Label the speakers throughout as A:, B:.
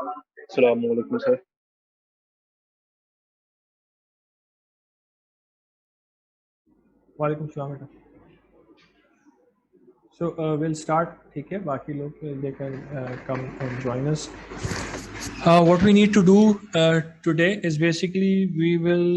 A: अस्सलाम वालेकुम सर।
B: वालेकुम सलाम बेटा। So we'll start, ठीक है, बाकी लोग they can come and join us. What we need to do today is basically we will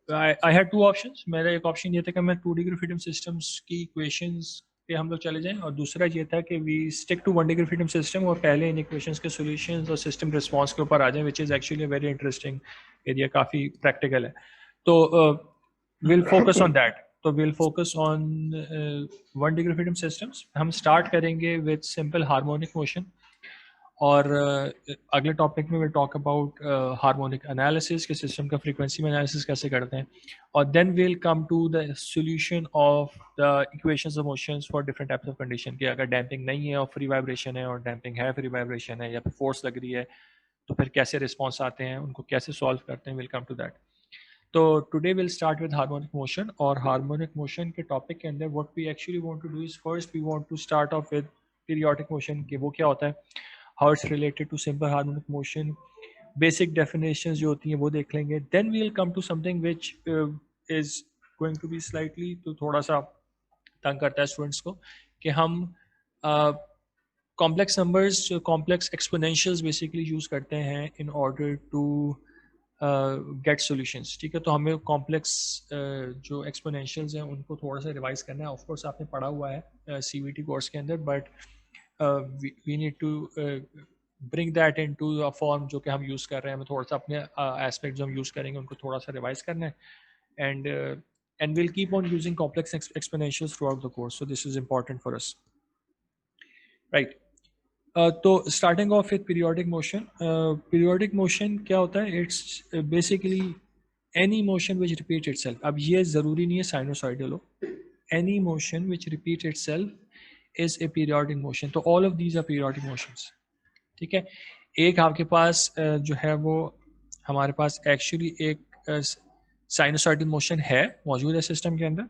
B: I had two options. मेरा एक ऑप्शन ये था कि मैं 2D ग्राफिटम सिस्टम्स की इक्वेशंस पे हम लोग चले जाएं, और दूसरा ये था कि वी स्टिक टू 1D ग्राफिटम सिस्टम और पहले इन इक्वेशंस के सॉल्यूशंस और सिस्टम रिस्पांस के ऊपर आ जाएं, which is actually very interesting area, काफ़ी प्रैक्टिकल है। तो विल फोकस ऑन दैट। तो विल फोकस ऑन 1D ग्राफिटम सिस्टम्स। हम स्टार्ट करेंगे विद सिंपल हार्मोनिक मोशन, और अगले टॉपिक में will talk about harmonic analysis के सिस्टम का फ्रीक्वेंसी में एनालिसिस कैसे करते हैं, और then will come to the solution of the equations of motions for different types of condition, कि अगर डैम्पिंग नहीं है और फ्री वाइब्रेशन है, और डैम्पिंग है फ्री वाइब्रेशन है, या फिर फोर्स लग रही है, तो फिर कैसे रिस्पॉन्स आते हैं, उनको कैसे सॉल्व करते हैं, विल कम टू दैट। तो today will start with harmonic motion, और हार्मोनिक मोशन के टॉपिक के अंदर what we actually want to do is first we want to start off with periodic motion, कि वो क्या होता है, how it's related to simple harmonic motion, basic definitions जो होती हैं वो देख लेंगे। Then we will come to something which is going to be slightly, तो थोड़ा सा तंग करता है स्टूडेंट्स को, कि हम complex numbers, complex exponentials basically use करते हैं in order to get solutions. ठीक है, तो हमें कॉम्प्लेक्स जो एक्सपोनेंशियल्स हैं उनको थोड़ा सा रिवाइज करना है। ऑफ कोर्स आपने पढ़ा हुआ है सीवीटी कोर्स के अंदर, but we need to bring that into a form जो कि हम यूज़ कर रहे हैं। हमें थोड़ा सा अपने एस्पेक्ट जो हम यूज़ करेंगे उनको थोड़ा सा रिवाइज करना है, and will keep on using complex exponentials throughout the course, so this is important for us, right. तो starting off with periodic motion. Periodic motion क्या होता है? It's basically any motion which repeat itself. अब ये ज़रूरी नहीं है sinusoidal हो, any motion which repeat itself is a periodic motion. तो all of these are periodic motions. ठीक है, एक आपके पास जो है वो हमारे पास एक्चुअली एक साइनोसॉइडल मोशन है, मौजूद है सिस्टम के अंदर,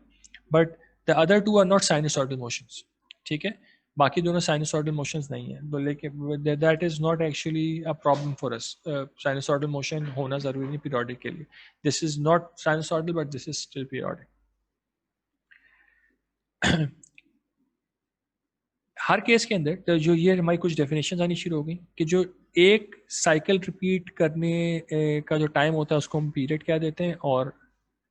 B: but the other two are not sinusoidal motions. ठीक है, बाकी दोनों साइनोसॉइडल मोशंस नहीं है, तो लेकिन that is not actually a problem for us. Sinusoidal motion होना जरूरी नहीं पीरियोडिक के लिए। This is not sinusoidal but this is still periodic. Her case के अंदर तो जो ये हमारी कुछ डेफिनेशन आनी शुरू हो गई, कि जो एक साइकिल रिपीट करने का जो टाइम होता है उसको हम पीरियड क्या देते हैं, और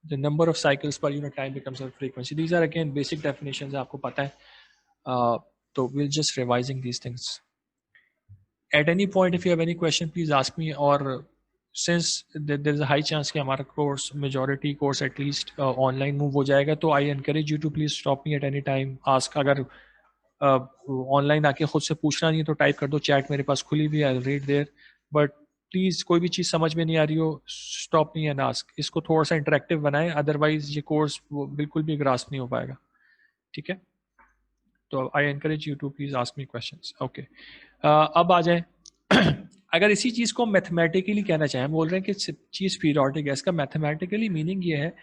B: the number of cycles per unit time becomes a frequency. These are again basic definitions, आपको पता है। तो will just revising these things. At any point if you have any question please ask me, और since there is a high chance कि हमारा course, majority course at least online move हो जाएगा, तो I encourage you to please stop me at any time, ask. अगर online आके खुद से पूछना नहीं है तो टाइप कर दो, चैट मेरे पास खुली हुई है, I read there. But please कोई भी चीज़ समझ में नहीं आ रही हो, स्टॉप मी एंड आस्क। इसको थोड़ा सा इंटरेक्टिव बनाएं, अदरवाइज ये कोर्स बिल्कुल भी ग्रास्प नहीं हो पाएगा। ठीक है, तो I encourage you to please ask me questions. Okay, अब आ जाए। अगर इसी चीज़ को मैथमेटिकली कहना चाहें, बोल रहे हैं कि चीज़ पीरियोडिक है, इसका मैथमेटिकली मीनिंग ये है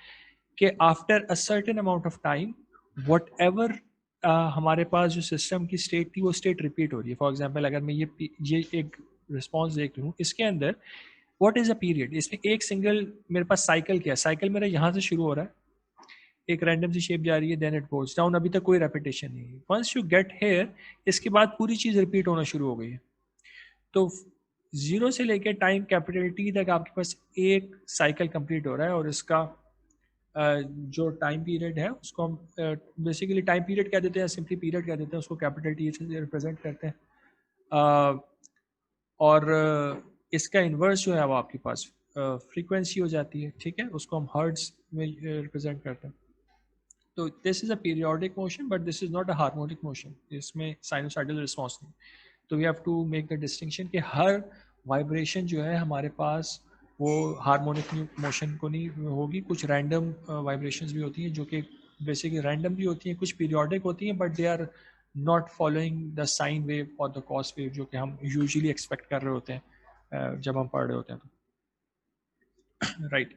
B: कि after a certain amount of time what ever हमारे पास जो सिस्टम की स्टेट थी वो स्टेट रिपीट हो रही है। फॉर एग्जाम्पल, अगर मैं ये एक रिस्पॉन्स देख लूँ, इसके अंदर व्हाट इज अ पीरियड, इसमें एक सिंगल मेरे पास साइकिल क्या है, साइकिल मेरा यहाँ से शुरू हो रहा है, एक रैंडम सी शेप जा रही है, देन इट गोज डाउन, अभी तक कोई रेपिटेशन नहीं है। वंस यू गेट हेयर, इसके बाद पूरी चीज़ रिपीट होना शुरू हो गई है। तो जीरो से लेकर टाइम कैपिटल टी तक आपके पास एक साइकिल कंप्लीट हो रहा है, और इसका जो टाइम पीरियड है उसको हम बेसिकली टाइम पीरियड कह देते हैं, सिंपली पीरियड कह देते हैं, उसको कैपिटल टी से रिप्रेजेंट करते हैं। और इसका इन्वर्स जो है वो आपके पास फ्रीक्वेंसी हो जाती है। ठीक है, उसको हम हर्ट्ज में रिप्रेजेंट करते हैं। तो this is a periodic motion, but this is not a harmonic motion, इसमें साइनोसाइडल रिस्पॉन्स नहीं। तो we have to make the distinction कि हर वाइब्रेशन जो है हमारे पास वो हार्मोनिक मोशन को नहीं होगी। कुछ रैंडम वाइब्रेशंस भी होती हैं जो कि बेसिकली रैंडम भी होती हैं, कुछ पीरियोडिक होती हैं, but they are not following the sine wave और द कॉस वेव जो कि हम यूजुअली एक्सपेक्ट कर रहे होते हैं जब हम पढ़ रहे होते हैं। तो राइट,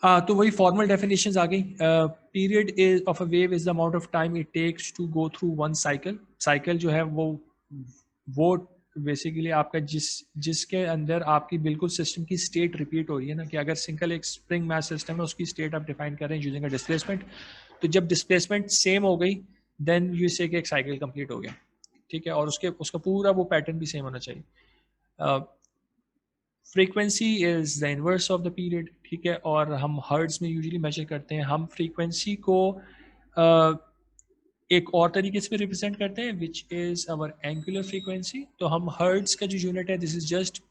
B: तो वही फॉर्मल डेफिनेशंस आ गई। Period is of a wave is the amount of time it takes to go through one cycle. Cycle जो है वो बेसिकली आपका जिसके अंदर आपकी बिल्कुल सिस्टम की स्टेट रिपीट हो रही है ना, कि अगर सिंगल एक स्प्रिंग मैथ सिस्टम है उसकी स्टेट आप डिफाइन कर रहे हैं यूजिंग अ डिस्प्लेसमेंट, तो जब डिस्प्लेसमेंट सेम हो गई देन यू से कि एक साइकिल कंप्लीट हो गया, ठीक है, और उसका पूरा वो पैटर्न भी सेम होना चाहिए. Frequency is the inverse of the period, ठीक है, और हम हर्ट्ज में यूजुअली मेजर करते हैं. हम फ्रीक्वेंसी को एक और तरीके से रिप्रेजेंट करते हैं which is our angular frequency. तो हम हर्ट्ज का जो यूनिट है this is just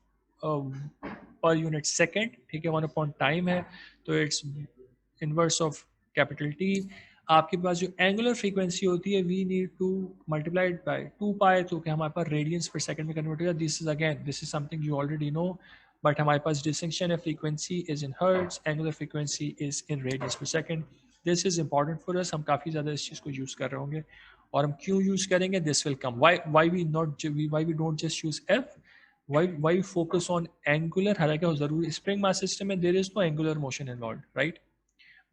B: per unit second, ठीक है, 1 अपॉन टाइम है, तो it's inverse of capital T. आपके पास जो एंगुलर फ्रीक्वेंसी होती है we need to multiplied by 2 pi, तो कि हमारे पास रेडियंस पर सेकंड में कन्वर्ट हो जाए. This is something you already know, but हमारे पास डिस्टिंक्शन है, frequency is in hertz, angular frequency is in radiance per second. This is important for अस. हम काफ़ी ज़्यादा इस चीज़ को यूज़ कर रहे होंगे, और हम क्यों यूज़ करेंगे this will come. Why we don't just use F, why focus on angular. हालांकि वो जरूरी स्प्रिंग मास सिस्टम में there is no angular motion involve, right,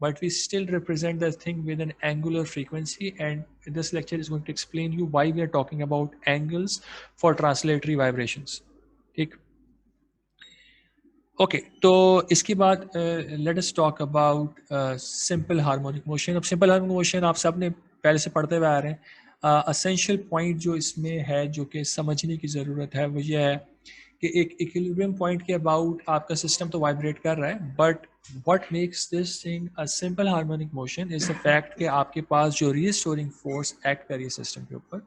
B: but we still represent the thing with an angular frequency, and this lecture is going to explain you why we are talking about angles for translatory vibrations. ठीक, okay, तो इसके बाद let us talk about simple harmonic motion. अब simple harmonic motion आप सब ने पहले से पढ़ते हुए आ रहे हैं. असेंशियल पॉइंट जो इसमें है जो कि समझने की ज़रूरत है वो ये है कि एक इक्विलिब्रियम पॉइंट के अबाउट आपका सिस्टम तो वाइब्रेट कर रहा है, but what makes this thing a simple harmonic motion is the fact कि आपके पास जो रीस्टोरिंग फोर्स एक्ट कर रही है सिस्टम के ऊपर,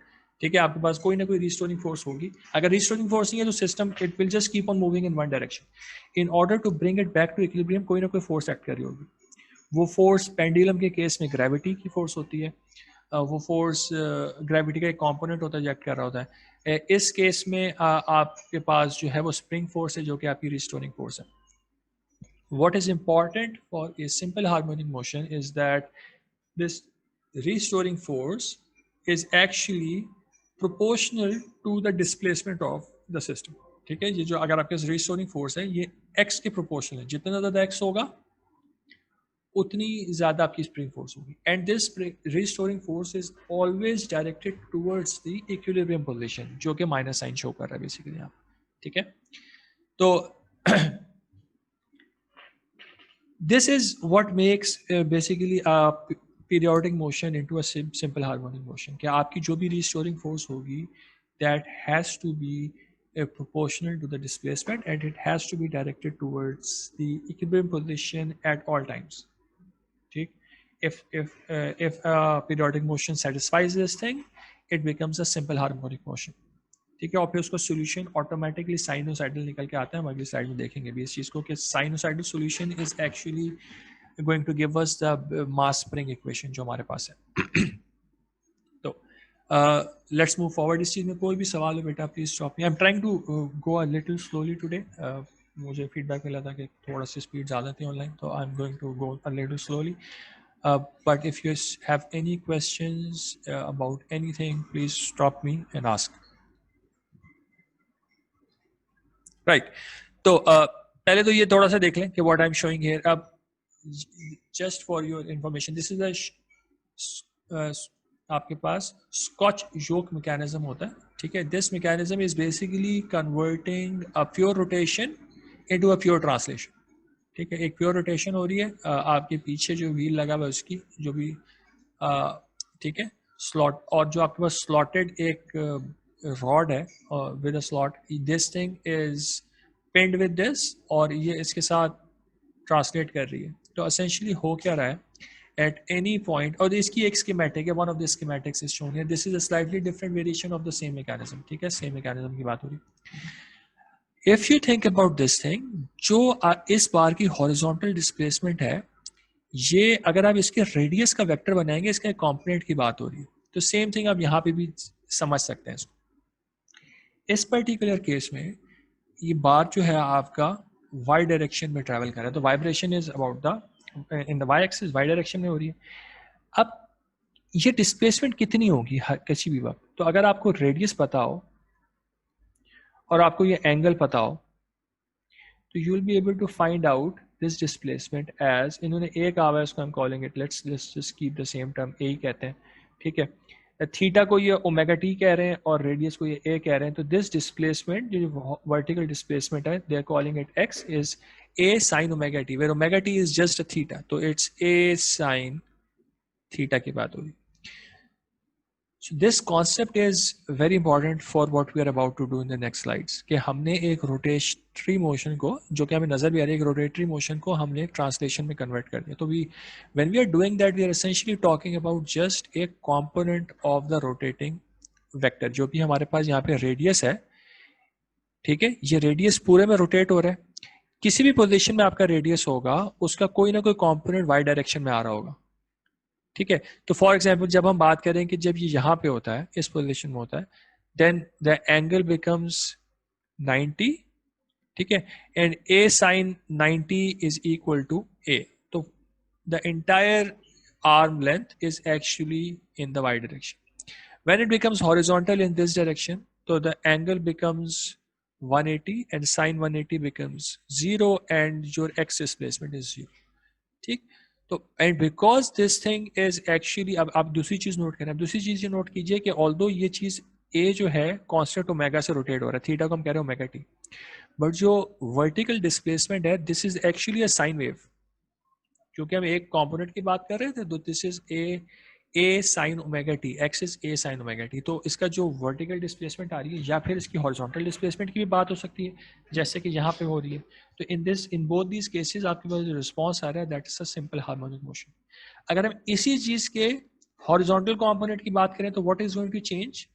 B: ठीक है, आपके पास कोई ना कोई रीस्टोरिंग फोर्स होगी. अगर रीस्टोरिंग फोर्स नहीं है तो system it will just keep on moving in one direction. In order to bring it back to equilibrium कोई ना कोई फोर्स एक्ट कर रही होगी. वो फोर्स पेंडुलम के केस में ग्रेविटी की फोर्स होती है, वो फोर्स ग्रेविटी का एक कंपोनेंट होता है जो एक्ट कर रहा होता है. इस केस में आपके पास जो है वो स्प्रिंग फोर्स है जो कि आपकी रिस्टोरिंग फोर्स है. What is important for a simple harmonic motion is that this restoring force is actually proportional to the displacement of the system. ठीक है, ये जो अगर आपके रिस्टोरिंग फोर्स है ये x के प्रोपोर्शनल है, जितना ज़्यादा x होगा उतनी ज़्यादा आपकी स्प्रिंग फोर्स होगी. And this restoring force is always directed towards the equilibrium position जो कि माइनस साइन शो कर रहा है बेसिकली यहाँ, ठीक है. तो this is what makes basically periodic motion into a simple harmonic motion. कि आपकी जो भी रिस्टोरिंग फोर्स होगी that has to be proportional to the displacement, and it has to be directed towards the equilibrium position at all times. ठीक, if a periodic motion satisfies this thing, it becomes a simple harmonic motion. ठीक है, और फिर उसका solution automatically sinusoidal निकल के आता है. हम अगली स्लाइड में देखेंगे भी इस चीज़ को कि sinusoidal solution is actually going to give us the mass spring equation जो हमारे पास है. तो लेट्स मूव फॉरवर्ड. इस चीज़ में कोई भी सवाल हो बेटा please stop me. I am trying to go a little slowly today. मुझे फीडबैक मिला था कि थोड़ा सी स्पीड ज़्यादा थी ऑनलाइन, तो I am going to go a little slowly. But if you have any questions about anything please stop me and ask. Right, तो पहले तो ये थोड़ा सा देख लें कि what I am showing here. अब just for your information this is आपके पास स्कॉच योक मैकेनिज्म होता है, ठीक है. This mechanism is basically converting a pure rotation into a pure translation. ठीक है, एक प्योर रोटेशन हो रही है आपके पीछे जो व्हील लगा हुआ है उसकी जो भी, ठीक है, स्लॉट, और जो आपके पास स्लॉटेड एक रॉड है with a slot, this thing is pinned with this, और ये इसके साथ ट्रांसलेट कर रही है. तो असेंशली हो क्या रहा है at any point, और इसकी एक स्कीमेटिक है, one of the schematics is shown here. This is a slightly different variation of the same mechanism. ठीक है, सेम मैकेनिज्म की बात हो रही है. If you think about this thing, जो इस बार की हॉरिजॉन्टल डिस्प्लेसमेंट है, ये अगर आप इसके रेडियस का वेक्टर बनाएंगे, इसके कंपोनेंट की बात हो रही है, तो सेम थिंग आप यहाँ पे भी समझ सकते हैं इसको. इस पर्टिकुलर केस में ये बार जो है आपका वाई डायरेक्शन में ट्रैवल कर रहा है, तो vibration is about the in the y axis, y direction में हो रही है. अब ये डिस्प्लेसमेंट कितनी होगी किसी भी वक्त, तो अगर आपको रेडियस पता हो और आपको ये एंगल पता हो, तो you will be able to find out this displacement as, इन्होंने एक आवा है उसको हम calling it, let's just keep the same term, A ही कहते हैं. ठीक है, थीटा को ये ओमेगा टी कह रहे हैं और रेडियस को ये ए कह रहे हैं, तो दिस डिस्प्लेसमेंट जो वर्टिकल डिस्प्लेसमेंट है, they are calling it x, is A sine omega t, where omega t is just a theta, तो इट्स ए साइन थीटा की बात होगी. So this concept is very important for what we are about to do in the next slides. कि हमने एक rotatory motion को, जो कि हमें नजर भी आ रही है, एक रोटेटरी मोशन को हमने ट्रांसलेशन में कन्वर्ट कर दिया. तो when we are doing that, we are essentially talking about just a component of the rotating vector. जो भी हमारे पास यहाँ पे रेडियस है, ठीक है, ये रेडियस पूरे में रोटेट हो रहा है. किसी भी पोजीशन में आपका रेडियस होगा, उसका कोई ना कोई कॉम्पोनेंट वाई डायरेक्शन में आ रहा होगा. ठीक है, तो फॉर एग्जाम्पल जब हम बात करें कि जब ये यहाँ पे होता है, इस पोजीशन में होता है, देन द एंगल बिकम्स 90, ठीक है, and A sine 90 is equal to A. तो the entire arm length is actually in the Y direction. When it becomes horizontal in this direction, तो the angle becomes 180 and sine 180 becomes 0 and your X displacement is 0. ठीक, तो and because this thing is actually, अब आप दूसरी चीज note करें, दूसरी चीज ये नोट कीजिए कि ऑल्दो ये चीज ए जो है कांस्टेंट ओमेगा से रोटेट हो रहा है, थीटा को हम कह रहे हैं ओमेगा टी, बट जो वर्टिकल डिस्प्लेसमेंट है, this is actually a sine wave. क्योंकि हम एक कंपोनेंट की बात कर रहे थे, तो this is A sine omega T, x is A sine omega t. तो इसका जो वर्टिकल डिस्प्लेसमेंट आ रही है, या फिर इसकी हॉरिजॉन्टल डिस्प्लेसमेंट की भी बात हो सकती है, जैसे कि यहाँ पे हो रही है. तो इन बोथ दीज केसेस आपके पास जो रिस्पॉन्स आ रहा है, that is a simple harmonic motion. अगर हम इसी चीज के हॉरिजॉन्टल कंपोनेंट की बात करें, तो what is going to change,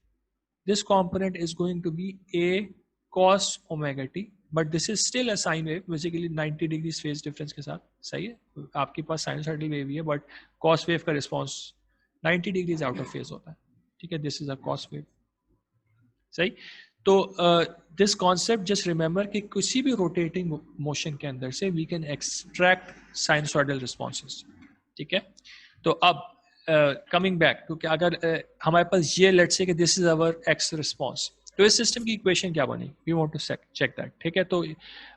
B: this component is going to be A cos omega t, but this is still a sine wave, basically 90 degree phase difference के साथ. सही है, आपके पास साइनसॉइडल वेव ही है, बट कॉस वेव का response 90 degrees out of phase होता है. ठीक है, this is a cos wave. सही, तो दिस कॉन्सेप्ट जस्ट रिमेंबर कि किसी भी रोटेटिंग मोशन के अंदर से we can extract sinusoidal responses. ठीक है, तो अब कमिंग बैक टू, अगर हमारे पास ये लेट्स से कि this is our x response, तो इस सिस्टम की इक्वेशन क्या बनी, we want to check that. ठीक है, तो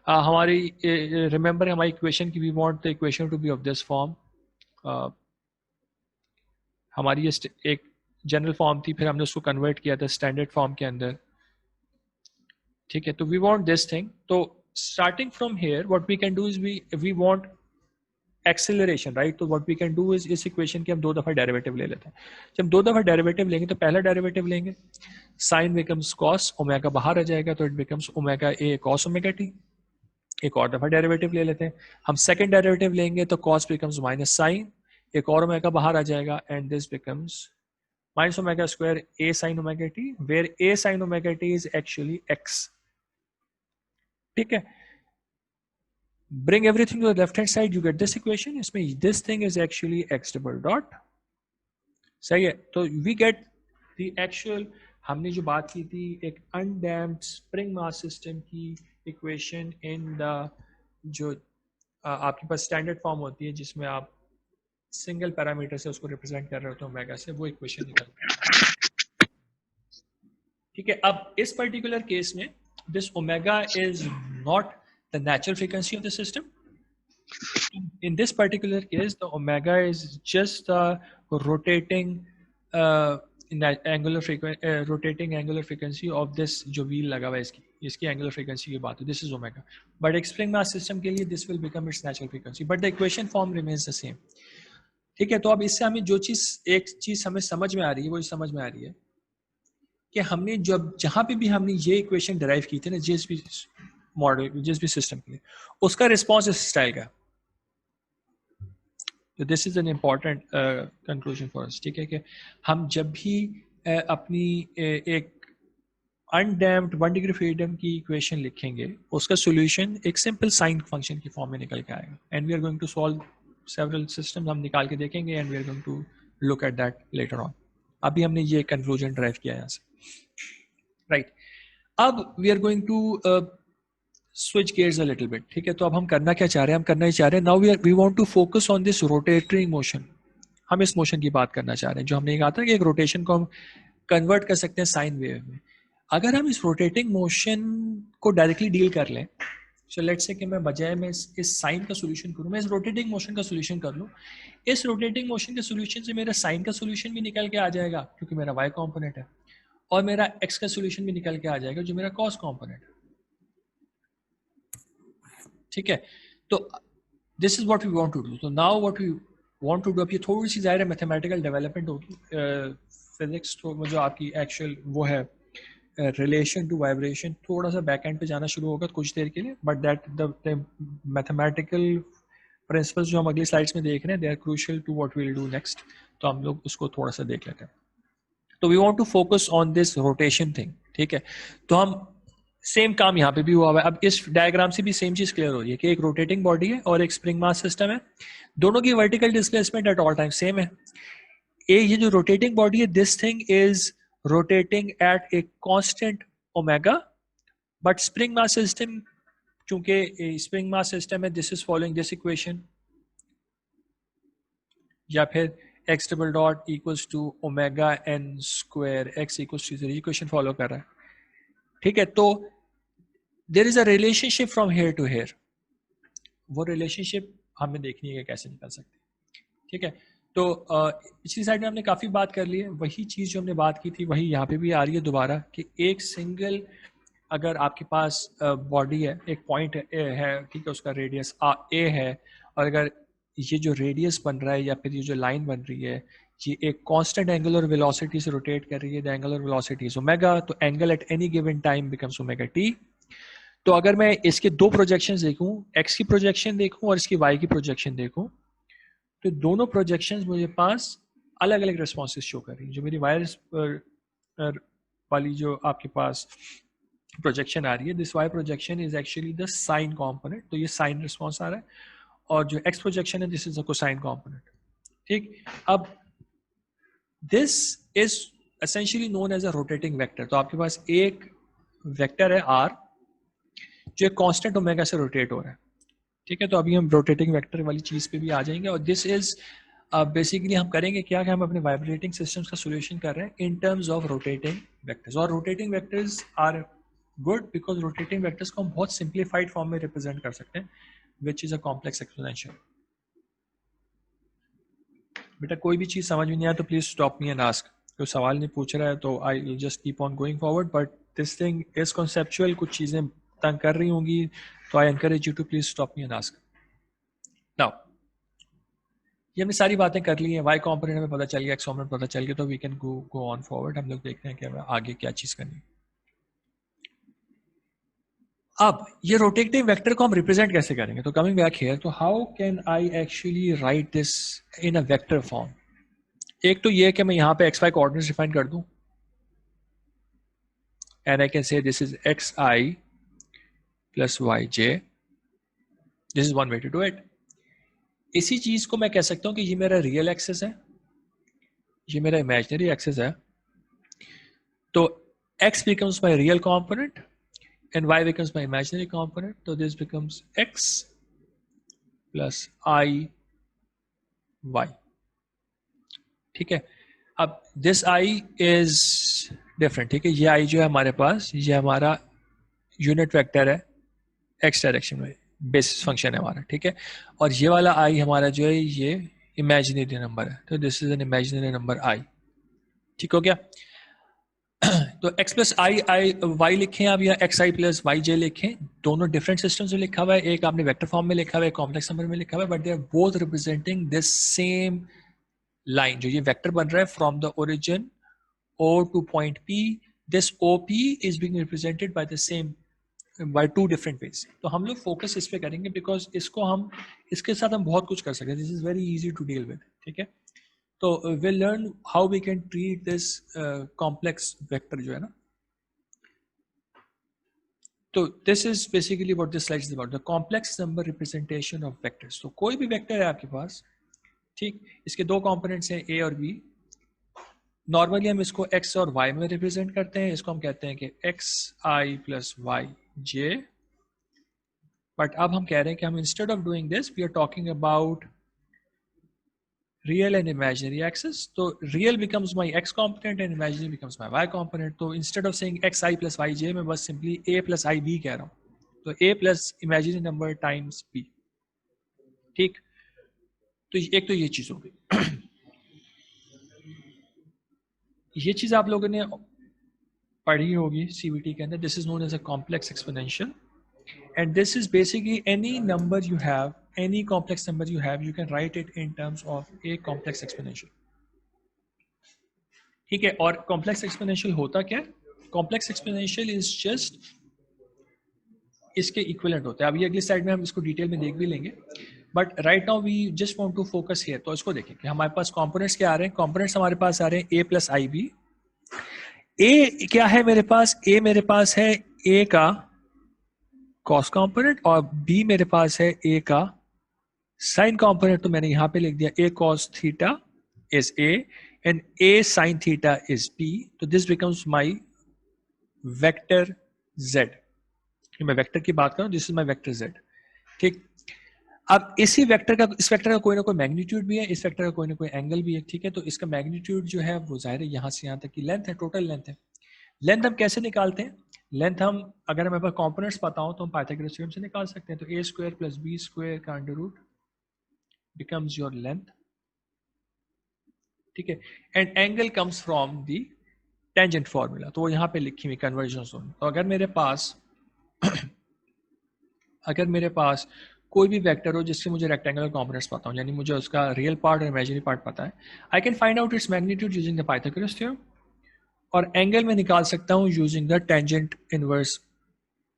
B: हमारी रिमेंबर हमारी इक्वेशन की, we want the equation to be of this form. हमारी ये एक जनरल फॉर्म थी, फिर हमने उसको कन्वर्ट किया था स्टैंडर्ड फॉर्म के अंदर. ठीक है, तो वी वांट दिस थिंग. तो starting from here what we can do is we want acceleration, right. तो what we can do is इस इक्वेशन की हम 2 दफा डेरिवेटिव ले लेते हैं. जब 2 दफा डेरिवेटिव लेंगे, तो पहला डेरिवेटिव लेंगे, साइन बिकम्स कॉस, ओमेगा बाहर आ जाएगा, तो it becomes omega a cos omega T. एक और दफा डेरिवेटिव ले लेते हैं, हम सेकंड डेरिवेटिव लेंगे, तो कॉस बिकम्स माइनस साइन, एक और ओमेगा बाहर आ जाएगा, and this becomes minus omega square a sin omega t, where a sin omega t is actually x. ठीक है, bring everything to the left hand side, you get this equation. इसमें this thing is actually x double dot. सही है, तो we get the actual, हमने जो बात की थी एक undamped spring mass system की equation in the, जो आपके पास स्टैंडर्ड फॉर्म होती है जिसमें आप सिंगल पैरामीटर से उसको रिप्रेजेंट कर रहे होते हैं ओमेगा से, वो इक्वेशन निकलती है. ठीक है, अब इस पर्टिकुलर केस में this omega is not the natural frequency of the system. in this particular case, the omega is just the rotating rotating angular frequency of this जो wheel लगा हुआ है इसकी angular frequency की बात है. This is omega. But एक spring mass system के लिए this will become its natural frequency. But the equation form remains the same. ठीक है, तो अब इससे हमें जो एक चीज हमें समझ में आ रही है वो समझ में आ रही है कि हमने जहां पे भी हमने ये इक्वेशन डिराइव की थी ना जिस भी मॉडल जिस भी सिस्टम के लिए, उसका रिस्पॉन्स इस स्टाइल का. तो this is an important conclusion for us. ठीक है, कि हम जब भी अपनी एक अनडैम्प्ड 1 डिग्री फ्रीडम की इक्वेशन लिखेंगे, उसका सॉल्यूशन एक सिंपल साइन फंक्शन की फॉर्म में निकल के आएगा. And we are going to solve several systems, हम निकाल के देखेंगे and we are going to look at that later on. अभी हमने ये कंक्लूजन ड्राइव किया यहाँ से, राइट. अब we are going to switch gears a little bit. ठीक है, तो अब हम करना क्या चाह रहे हैं, हम करना ही चाह रहे हैं, now we want to focus on this rotatory motion. हम इस मोशन की बात करना चाह रहे हैं जो हमने कहा था कि एक रोटेशन को हम कन्वर्ट कर सकते हैं साइन वेव में. अगर हम इस रोटेटिंग मोशन को डायरेक्टली डील कर लें, सो लेट्स से कि मैं बजाय मैं इस साइन का सोल्यूशन करूँ, मैं इस रोटेटिंग मोशन का सोल्यूशन कर लूँ, इस रोटेटिंग मोशन के सोल्यूशन से मेरा साइन का सोल्यूशन भी निकल के आ जाएगा क्योंकि मेरा y कंपोनेंट है, और मेरा x का सोल्यूशन भी निकल के आ जाएगा जो मेरा cos कंपोनेंट है। ठीक है, तो this is what we want to do. तो now what we want to do, अब ये थोड़ी सी ज़ाहिर है मैथमेटिकल डेवलपमेंट होगी, फिजिक्स तो जो आपकी एक्चुअल वो है रिलेशन टू वाइब्रेशन, थोड़ा सा बैक एंड पे जाना शुरू होगा कुछ देर के लिए, but that the mathematical principles जो हम अगली स्लाइड्स में देख रहे हैं they are crucial to what we will do next, तो हम लोग उसको थोड़ा सा देख लेते हैं। तो we want to focus on this rotation thing. ठीक है, तो हम सेम काम यहाँ पे भी हुआ हुआ है। अब इस डायग्राम से भी सेम चीज क्लियर हो रही है कि एक रोटेटिंग बॉडी है और एक स्प्रिंग मास सिस्टम है, दोनों की vertical displacement at all time same है। ये जो रोटेटिंग बॉडी है, this thing is rotating at a constant omega, but spring mass system चूंकि स्प्रिंग मास सिस्टम है, this is following this equation, या फिर x double dot equals to omega n square x equals to 0 equation follow कर रहा है। ठीक है, तो there is a relationship from here to here, वो रिलेशनशिप हमें देखनी है कैसे निकल सकती है। ठीक है, तो पिछली साइड में हमने काफ़ी बात कर ली है, वही चीज़ जो हमने बात की थी वही यहाँ पे भी आ रही है दोबारा कि एक सिंगल अगर आपके पास बॉडी है, एक पॉइंट है, ठीक है, उसका रेडियस a है, और अगर ये जो रेडियस बन रहा है या फिर ये जो लाइन बन रही है ये एक कांस्टेंट एंगुलर वेलोसिटी से रोटेट कर रही है, the angular velocity is omega, तो angle at any given time becomes omega t. तो अगर मैं इसके दो प्रोजेक्शंस देखूं, x की प्रोजेक्शन देखूं और इसकी y की प्रोजेक्शन देखूं, तो दोनों प्रोजेक्शंस मुझे पास अलग अलग रिस्पॉन्सेज शो कर रही हैं। जो मेरी वायरस वाली जो आपके पास प्रोजेक्शन आ रही है, this y projection is actually the sine component, तो ये साइन रिस्पॉन्स आ रहा है, और जो एक्स प्रोजेक्शन है this is the cosine component. ठीक, अब this is essentially known as a rotating vector. तो आपके पास एक वेक्टर है r जो एक कांस्टेंट ओमेगा से रोटेट हो रहा है। ठीक है, तो अभी हम रोटेटिंग वेक्टर वाली चीज पे भी आ जाएंगे, और दिस इज बेसिकली हम करेंगे क्या कि हम अपने वाइब्रेटिंग सिस्टम्स का सोल्यूशन कर रहे हैं in terms of rotating vectors. और rotating vectors are good because rotating vectors को हम बहुत सिंप्लीफाइड फॉर्म में रिप्रेजेंट कर सकते हैं, which is a complex exponential. बेटा कोई भी चीज समझ में नहीं आया तो please stop me and ask, कोई सवाल नहीं पूछ रहा है तो I will just keep on going forward, but this thing is conceptual, कुछ चीजें तंग कर रही होंगी, तो I encourage you to please stop me and ask. Now ये हमने सारी बातें कर ली हैं, वाई कॉम्पोनेंट हमें पता चल गया, एक्स कॉम्पोनेंट पता चल गया, तो we can go on forward. हम लोग देखते हैं कि हमें आगे क्या चीज करनी है। अब ये रोटेटिंग वेक्टर को हम रिप्रेजेंट कैसे करेंगे, तो कमिंग बैक हियर, तो how can I actually right this in a vector form. एक तो ये है कि मैं यहाँ पे एक्स वाई कोऑर्डिनेट्स डिफाइन कर दूं, and I can say this is x i plus y j, this is one way to do it. इसी चीज को मैं कह सकता हूं कि ये मेरा रियल एक्सिस है, ये मेरा इमेजिनरी एक्सिस है, तो x becomes my real component and y becomes my imaginary component, so this becomes x plus I y। ठीक है, अब this I is different। ठीक है, ये I जो है हमारे पास, ये हमारा यूनिट वेक्टर है x डायरेक्शन में, बेसिस फंक्शन है हमारा। ठीक है, और ये वाला I हमारा जो है ये इमेजिनरी नंबर है, तो this is an imaginary number I। ठीक हो गया, तो x प्लस आई वाई लिखें आप, या एक्स आई प्लस वाई जे लिखें, दोनों डिफरेंट सिस्टम्स में लिखा हुआ है, एक आपने वेक्टर फॉर्म में लिखा हुआ है, कॉम्प्लेक्स नंबर में लिखा हुआ है, but they are both representing this same line. जो ये वेक्टर बन रहा है from the origin O to point P, this OP is being represented by the same by two different ways. तो हम लोग फोकस इस पे करेंगे बिकॉज इसको हम, इसके साथ हम बहुत कुछ कर सकते हैं, this is very easy to deal with. ठीक है, तो we'll learn how we can treat this complex vector जो है ना। तो this is basically what this slide is about, the complex number representation of vectors। तो कोई भी वेक्टर है आपके पास, ठीक, इसके दो कंपोनेंट्स हैं a और b। नॉर्मली हम इसको x और y में रिप्रेजेंट करते हैं, इसको हम कहते हैं कि x i plus y j, but अब हम कह रहे हैं कि हम instead of doing this we are talking about real and imaginary axis, so real becomes my x component and imaginary becomes my y component। तो instead of saying xi plus yj मैं बस simply a plus ib कह रहा हूँ। तो a plus imaginary number times b, ठीक। तो एक तो ये चीज हो गई। ये चीज आप लोगों ने पढ़ी होगी सीबीटी के अंदर, this is known as a complex exponential, and this is basically any number you have, any complex number you have, you can write it in terms of a complex exponential, ठीक है। और complex exponential होता क्या है? Complex exponential is just इसके equivalent होता है। अभी अगली स्लाइड में हम इसको डिटेल में देख भी लेंगे, but right now we just want to focus here. तो इसको देखें कि हमारे पास कंपोनेंट्स क्या आ रहे हैं। कंपोनेंट्स हमारे पास आ रहे हैं a प्लस आई बी। ए क्या है मेरे पास? ए मेरे पास है a का कॉस कंपोनेंट और b मेरे पास है a का साइन कंपोनेंट। तो मैंने यहां पे लिख दिया a cos theta is a and a sin theta is b. तो this becomes my vector z। मैं वेक्टर की बात करूं, this is my vector z, ठीक। अब इसी वेक्टर का, इस वेक्टर का कोई ना कोई मैग्नीट्यूड भी है, इस वेक्टर का कोई ना कोई एंगल भी है, ठीक है। तो इसका मैग्नीट्यूड जो है वो जाहिर है यहां से यहां तक की लेंथ है, टोटल लेंथ है। लेंथ हम कैसे निकालते हैं? लेंथ हम, अगर हमें कंपोनेंट्स पता हो तो हम पाइथागोरस थ्योरम से निकाल सकते हैं। तो a square plus b square का under root becomes your length, ठीक है। And angle comes from the tangent formula, तो वो यहाँ पे लिखी हुई कन्वर्जन जोन। तो अगर मेरे पास कोई भी वेक्टर हो जिससे मुझे रेक्टेंगुलर कंपोनेंट्स पता हो, यानी मुझे उसका रियल पार्ट और इमेजिनरी पार्ट पता है, I can find out its magnitude using the Pythagoras theorem, और एंगल में निकाल सकता हूँ using the tangent inverse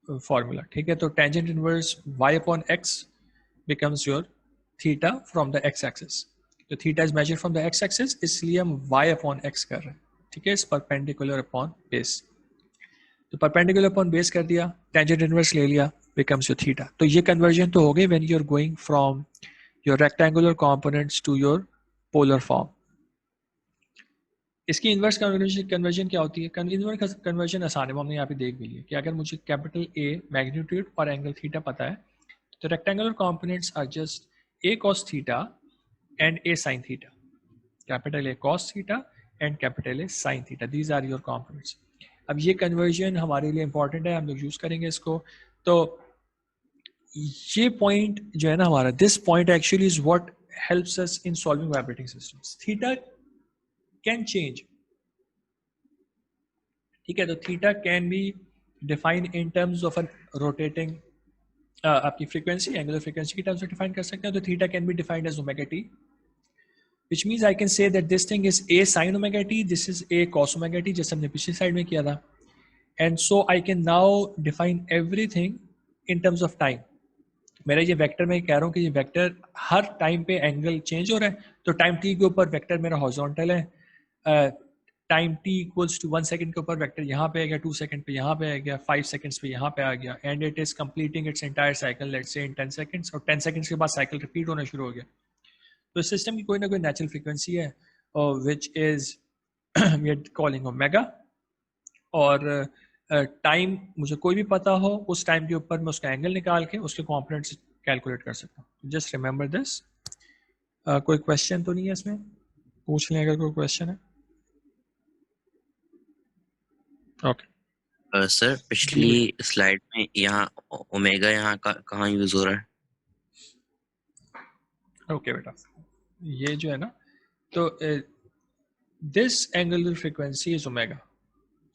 B: formula, ठीक है। तो tangent inverse y upon x becomes your theta from the x axis. तो theta is measured from the x axis, इसलिए हम y अपॉन x कर रहे हैं, ठीक है। इस परपेंडिकुलर अपॉन बेस, तो परपेंडिकुलर अपॉन बेस कर दिया, टेंजेंट इनवर्स ले लिया, बिकम्स योर थीटा। तो ये कन्वर्जन तो हो गई when you are going from your rectangular components to your polar form. इसकी इन्वर्स कन्वर्जन क्या होती है? इन्वर्स कन्वर्जन आसान है, वो हमने यहाँ पे देख भी लिया कि अगर मुझे कैपिटल A मैग्नीट्यूड और एंगल थीटा पता है, तो rectangular components are just a cos theta and a sin theta, capital A cos theta and capital A sin theta, these are your components. अब ये कन्वर्जन हमारे लिए इंपॉर्टेंट है, हम लोग यूज करेंगे इसको। तो ये पॉइंट जो है ना हमारा, this point actually is what helps us in solving vibrating systems. Theta can change, ठीक है। तो theta can be define in terms of a rotating, आपकी फ्रीक्वेंसी, एंगुलर फ्रीक्वेंसी की टर्म्स में डिफाइन कर सकते हैं। तो theta can be defined as omega t, which means I can say that this thing is a sin omega t, this is a cos omega t, जैसे हमने पिछली slide में किया था। And so I can now define everything in terms of time. मेरा ये vector में कह रहा हूँ कि ये वेक्टर हर टाइम पे एंगल चेंज हो रहा है, तो टाइम t के ऊपर वेक्टर मेरा हॉरिजॉन्टल है, time t equals to 1 second के ऊपर वेक्टर यहाँ पे आ गया, 2 सेकंड पे यहाँ पे आ गया, 5 सेकंड्स पे यहाँ पे आ गया, and it is completing its entire cycle let's say in 10 seconds, और 10 सेकंड्स के बाद साइकिल रिपीट होना शुरू हो गया। तो सिस्टम की कोई ना कोई नेचुरल फ्रीक्वेंसी है which is we are calling omega, और टाइम मुझे कोई भी पता हो, उस टाइम के ऊपर मैं उसका एंगल निकाल के उसके कॉम्पोनेंट्स कैलकुलेट कर सकता हूँ। Just remember this. कोई क्वेश्चन तो नहीं है इसमें? पूछ लें अगर कोई क्वेश्चन है। ओके
A: सर, पिछली स्लाइड में यहाँ ओमेगा यहाँ कहाँ यूज हो रहा है?
B: ओके बेटा, ये जो है ना, तो this angular frequency is omega,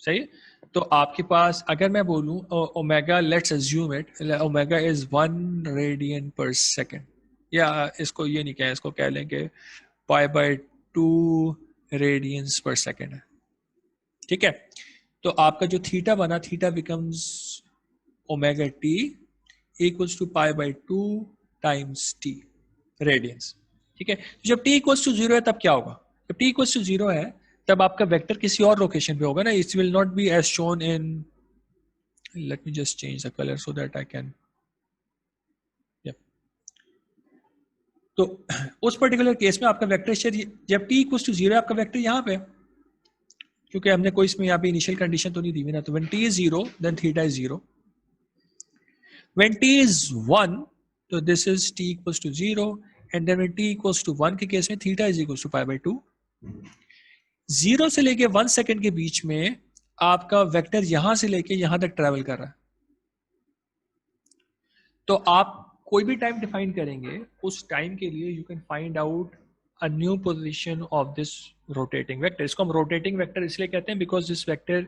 B: सही है। तो आपके पास अगर मैं बोलूं omega, let's assume it, omega is 1 radian पर सेकेंड, या इसको ये नहीं कहें, इसको कह लें कि π/2 रेडियंस पर सेकेंड है, ठीक है। तो आपका जो थीटा बना, theta becomes omega t equals to π/2 times t radians, ठीक है। जब t इक्वल्स टू 0 है तब क्या होगा? जब t इक्वल्स टू 0 है तब आपका वेक्टर किसी और लोकेशन पे होगा ना, it will not be as shown in, let me just change the colour so that I can, तो उस पर्टिकुलर केस में आपका वेक्टर जब t इक्वल्स टू 0 है आपका वेक्टर यहाँ पे, क्योंकि हमने कोई इसमें यहाँ पे इनिशियल कंडीशन तो नहीं दी हुई ना। तो when t is 0 then theta is 0, when t is 1 तो this is t equals to 0, and then when t equals to 1 के केस में theta is equals to π/2। 0 से लेके 1 सेकंड के बीच में आपका वेक्टर यहां से लेके यहां तक ट्रेवल कर रहा है, तो आप कोई भी टाइम डिफाइन करेंगे, उस टाइम के लिए you can find out a new position of this rotating vector. इसको हम रोटेटिंग वेक्टर इसलिए कहते हैं because this vector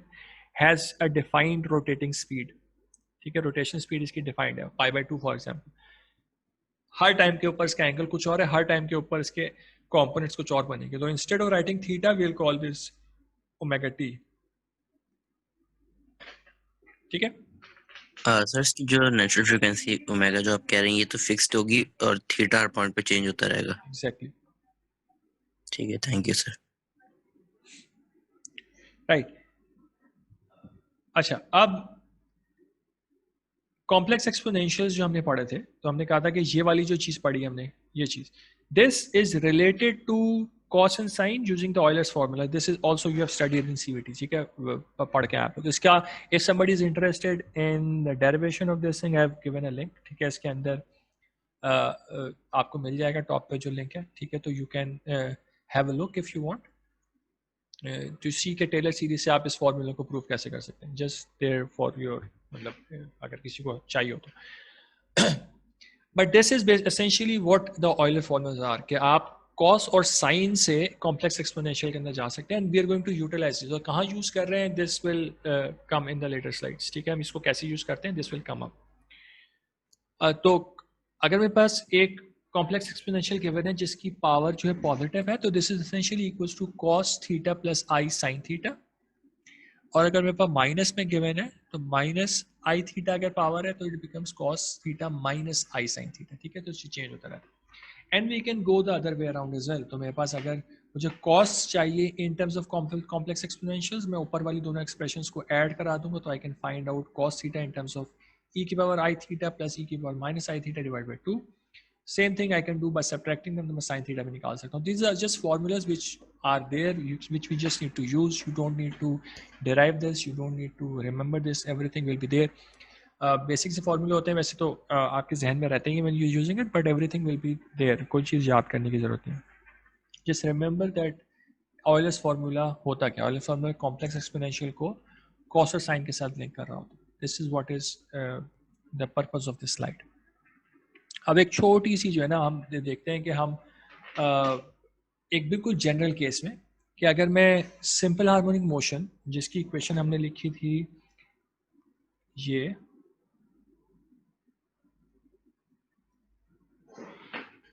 B: has a defined rotating speed. ठीक है, रोटेशन स्पीड इसकी डिफाइंड है pi by 2 for example. Her time के ऊपर इसका एंगल कुछ और है, हर टाइम के ऊपर इसके कंपोनेंट्स कुछ और बनेंगे. तो instead of writing theta we will call this omega t. ठीक है,
A: सर इसकी जो नेचुरल फ्रीक्वेंसी ओमेगा जो आप कह रहे हैं ये तो फिक्स्ड होगी और थीटा हर पॉइंट पे चेंज होता रहेगा.
B: एग्जैक्टली.
A: ठीक है, थैंक यू सर.
B: राइट. अच्छा, अब कॉम्प्लेक्स एक्सपोनेंशियल्स जो हमने पढ़े थे, तो हमने कहा था कि ये वाली जो चीज पढ़ी हमने, ये चीज, this is related to cos and sine using the Euler's formula. This is also you have studied in CVT. ठीक है, पढ़ के आप. तो इसका if somebody is interested in the derivation of this thing, I have given a link. ठीक है, इसके अंदर आपको मिल जाएगा टॉप पे जो लिंक है. ठीक है, तो you can have a look if you want to see के टेलर सीरीज से आप इस फॉर्मूला को प्रूव कैसे कर सकते हैं. जस्ट देयर फॉर योर, मतलब अगर किसी को चाहिए हो तो. But this is essentially what the Euler formulas are, कि आप कॉस और साइन से कॉम्प्लेक्स एक्सपोनेंशियल के अंदर जा सकते हैं. And we are going to utilise this. और कहाँ यूज कर रहे हैं, this will come in the later slides. ठीक है, हम इसको कैसे यूज करते हैं, दिस विल कम अप. तो अगर मेरे पास एक कॉम्प्लेक्स एक्सपोनेंशियल गिवन है जिसकी पावर जो है पॉजिटिव है, तो this is essentially equals to cos theta plus i sine theta. और अगर मेरे पास माइनस में गिवन है तो माइनस आई थीटा अगर पावर है तो it becomes cos theta minus i sine theta. ठीक है, तो चेंज होता रहता है. And we can go the other way around as well. तो मेरे पास अगर मुझे कॉस चाहिए in terms of complex exponentials, मैं ऊपर वाली दोनों एक्सप्रेशंस को ऐड करा दूंगा, तो आई can find out cos theta in terms of e की पावर आई थीटा प्लस e की power minus i theta divide by 2. Same thing I can do by subtracting them, तो मैं sin theta भी निकाल सकता हूँ. These are just formulas which are there, which we just need to use. You don't need to derive this. You don't need to remember this. Everything will be there. Basic से formula होते हैं, वैसे तो आपके जहन में रहते हैं when you're using it, but everything will be there. कोई चीज़ याद करने की ज़रूरत नहीं. Just remember that Euler's formula होता क्या? Euler's formula complex exponential को cos और sin के साथ link कर रहा होता है. This is what is the purpose of this slide. अब एक छोटी सी जो है ना, हम देखते हैं कि हम एक बिल्कुल जनरल केस में, कि अगर मैं सिंपल हार्मोनिक मोशन जिसकी इक्वेशन हमने लिखी थी ये,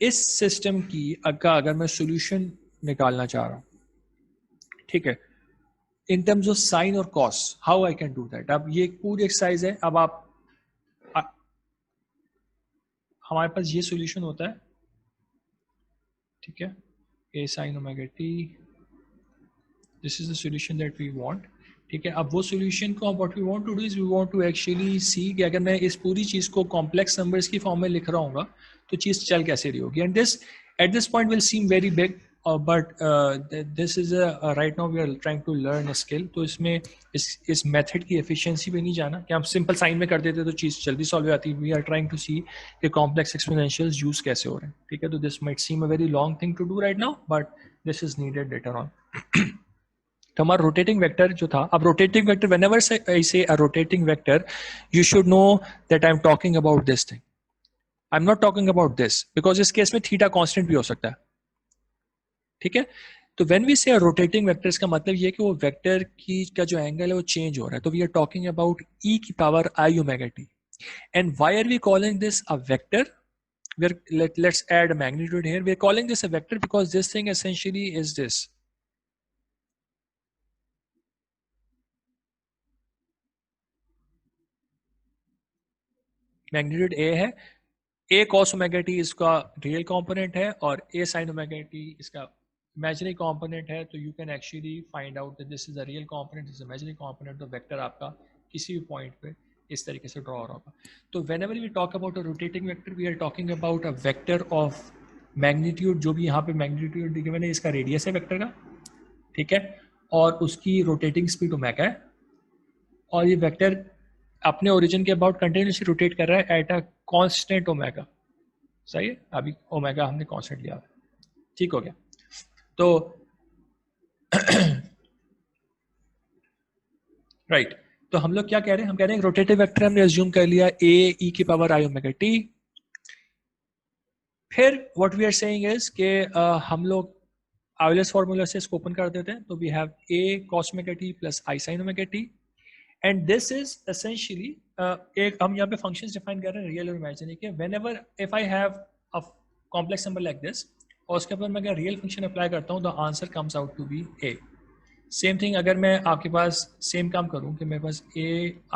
B: इस सिस्टम की अगर मैं सॉल्यूशन निकालना चाह रहा हूँ, ठीक है, इन टर्म्स ऑफ साइन और cos, how I can do that. अब ये एक पूरी एक्सरसाइज है. अब आप हमारे पास ये सॉल्यूशन होता है, ठीक है, a sin omega t, this is the solution that we want. ठीक है, अब वो सॉल्यूशन को what we want to do is we want to actually see कि अगर मैं इस पूरी चीज को कॉम्प्लेक्स नंबर्स की फॉर्म में लिख रहा हूँ तो चीज चल कैसे रही होगी. And this at this point will seem very big, but this is right now we are trying to learn a skill. तो इसमें इस मेथड की एफिशिएंसी पे नहीं जाना कि हम सिंपल साइन में कर देते तो चीज़ जल्दी सॉल्व हो जाती. We are trying to see कि कॉम्प्लेक्स एक्सपोनेंशियल्स यूज कैसे हो रहे हैं. ठीक है, तो this might seem a very long thing to do right now, but this is needed later on. तो हमारा रोटेटिंग वेक्टर जो था, अब रोटेटिंग वेक्टर, व्हेनेवर आई से अ rotating vector, you should know that I am talking about this thing. I am not talking about this, because इस case में theta constant भी हो सकता है. ठीक है, तो व्हेन वी से रोटेटिंग वेक्टर, इसका मतलब ये है कि वो वेक्टर की का जो एंगल है वो चेंज हो रहा है. तो we are talking about e की power i omega t. And why are we calling this a vector? Let's add a magnitude here. We are calling this a vector because this thing essentially is this. Magnitude a है, a cos omega t इसका real component है और a sin omega t इसका imaginary component है. तो you can actually find out that this is a real component, this is imaginary component. तो vector आपका किसी भी पॉइंट पे इस तरीके से ड्रॉ हो रहा होगा. तो whenever we talk about a rotating vector, we are talking about a vector of magnitude. जो भी यहाँ पे मैग्नीट्यूड गिवन है, इसका रेडियस है वेक्टर का, ठीक है, और उसकी रोटेटिंग स्पीड ओमेगा है. और ये वेक्टर अपने ओरिजिन के अबाउट कंटिन्यूसली रोटेट कर रहा है एट अ कांस्टेंट ओमेगा. सही है, अभी ओमेगा हमने कांस्टेंट लिया. ठीक हो गया. तो राइट तो हम लोग क्या कह रहे हैं, हम कह रहे हैं रोटेटिव वेक्टर हमने अज्यूम कर लिया a e की पावर i ओमेगा t। फिर what we are saying is कि हम लोग आइलर्स फार्मूला से इसको ओपन कर देते हैं, तो we have a cos omega t plus i sin omega t, and this is essentially एक हम यहाँ पे फंक्शंस डिफाइन कर रहे हैं रियल और इमेजिनरी के। Whenever if I have a complex number like this और उसके ऊपर मैं अगर रियल फंक्शन अप्लाई करता हूँ, the answer comes out to be a। Same thing अगर मैं आपके पास सेम काम करूँ कि मेरे पास a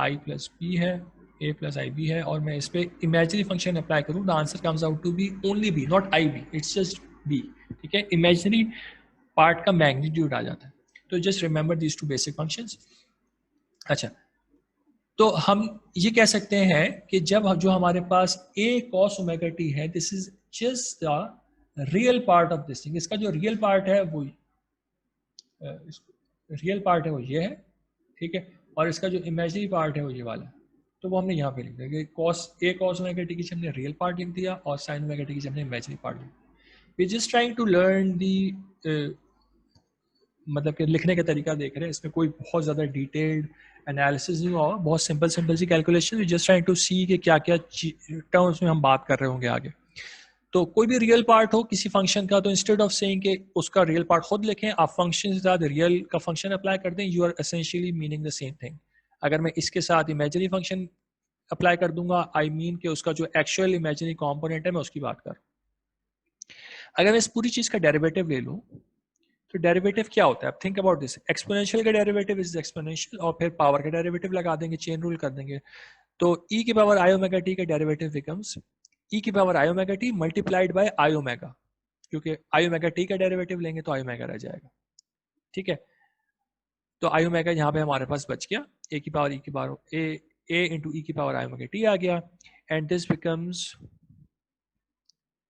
B: i प्लस b है, a प्लस i b है, और मैं इस पर इमेजिनरी फंक्शन अप्लाई करूँ, the answer comes out to be only b, not i b, it's just b। ठीक है, इमेजिनरी पार्ट का मैग्नीट्यूड आ जाता है। तो just remember these two basic functions. अच्छा, तो हम ये कह सकते हैं कि जब जो हमारे पास a cos ओमेगा t है, this is just the real part of this thing. इसका जो रियल पार्ट है वो रियल पार्ट है वो ये है, ठीक है, और इसका जो इमेजिनरी पार्ट है वो ये वाला है। तो वो हमने यहाँ पे लिख दिया कि a cos ओमेगा t की हमने रियल पार्ट लिख दिया और sin ओमेगा t की हमने इमेजिनरी पार्ट लिख दिया। We just trying to learn the मतलब कि लिखने का तरीका देख रहे हैं, इसमें कोई बहुत ज़्यादा डिटेल्ड एनालिसिस नहीं हुआ, बहुत सिंपल सी calculation. We just trying to see कि क्या क्या टर्म्स में हम बात कर रहे होंगे आगे। तो कोई भी रियल पार्ट हो किसी फंक्शन का, तो इंस्टेड ऑफ सेइंग कि उसका रियल पार्ट खुद लिखें, आप फंक्शन के साथ रियल का फंक्शन अप्लाई कर दें, you are essentially meaning the same thing. अगर मैं इसके साथ इमेजिनरी फंक्शन अप्लाई कर दूंगा, आई मीन कि उसका जो एक्चुअल इमेजिनरी कॉम्पोनेंट है मैं उसकी बात कर। अगर मैं इस पूरी चीज़ का डेरिवेटिव ले लूँ, तो डेरिवेटिव क्या होता है? अब थिंक अबाउट दिस, एक्सपोनेंशियल का डेरिवेटिव इज एक्सपोनेंशियल, और फिर पावर का डेरिवेटिव लगा देंगे, चेन रूल कर देंगे, तो e की पावर i ओमेगा t का डेरिवेटिव बिकम्स e की power i omega t multiplied by i omega, क्योंकि i ओमेगा t का डेरिवेटिव लेंगे तो i ओमेगा रह जाएगा। ठीक है, तो i ओमेगा यहाँ पे हमारे पास बच गया, a की पावर e की पावर a इंटू e की पावर i ओमेगा t आ गया, एंड दिस बिकम्स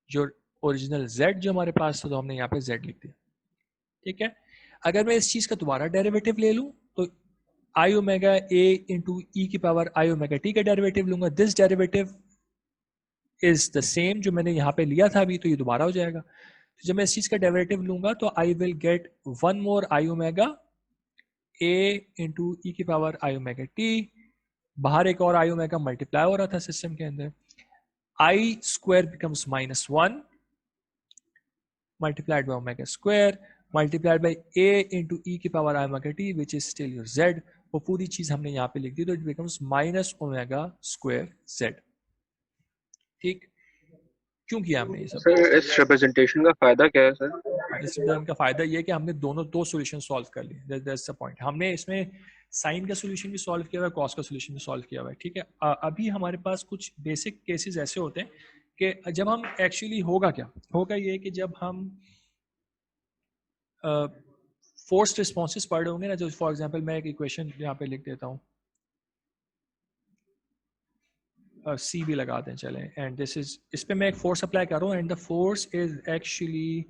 B: जो ओरिजिनल z जो हमारे पास था, तो हमने यहाँ पे z लिख दिया। ठीक है, अगर मैं इस चीज का दोबारा डेरिवेटिव ले लूं, तो आई ओमेगा ए इंटू ई की पावर आई ओमेगा टी का डेरिवेटिव लूंगा, this derivative is the same जो मैंने यहाँ पे लिया था अभी, तो ये दोबारा हो जाएगा। तो जब मैं इस चीज का डेरिवेटिव लूंगा, तो I will get one more i omega A into e की पावर आई ओमेगा टी, बाहर एक और आई ओमेगा मल्टीप्लाई हो रहा था सिस्टम के अंदर, i square becomes -1 multiplied by omega square multiplied by a into e की power i omega t which is still your z। वो पूरी चीज हमने यहाँ पे लिख दी, तो it becomes minus omega square z। ठीक, क्यों किया हमने ये सब?
C: सर इस रिप्रेजेंटेशन का फायदा क्या है सर?
B: इस रिप्रेजेंटेशन का फायदा ये है कि हमने दो सॉल्यूशन सॉल्व कर लिए, दैट्स द पॉइंट। हमने इसमें साइन का सॉल्यूशन भी सॉल्व किया हुआ है, कॉस का सॉल्यूशन भी सॉल्व किया हुआ है। ठीक है, अभी हमारे पास कुछ बेसिक केसेस ऐसे होते हैं कि जब हम एक्चुअली होगा क्या होगा, ये कि जब हम फोर्स्ड रिस्पॉन्सेस पढ़ होंगे ना, जो फॉर एग्जांपल मैं एक इक्वेशन यहाँ पे लिख देता हूँ, सी भी लगा दें चलें, एंड दिस इज, इस पे मैं एक फोर्स अप्लाई कर रहा हूँ, and the force is actually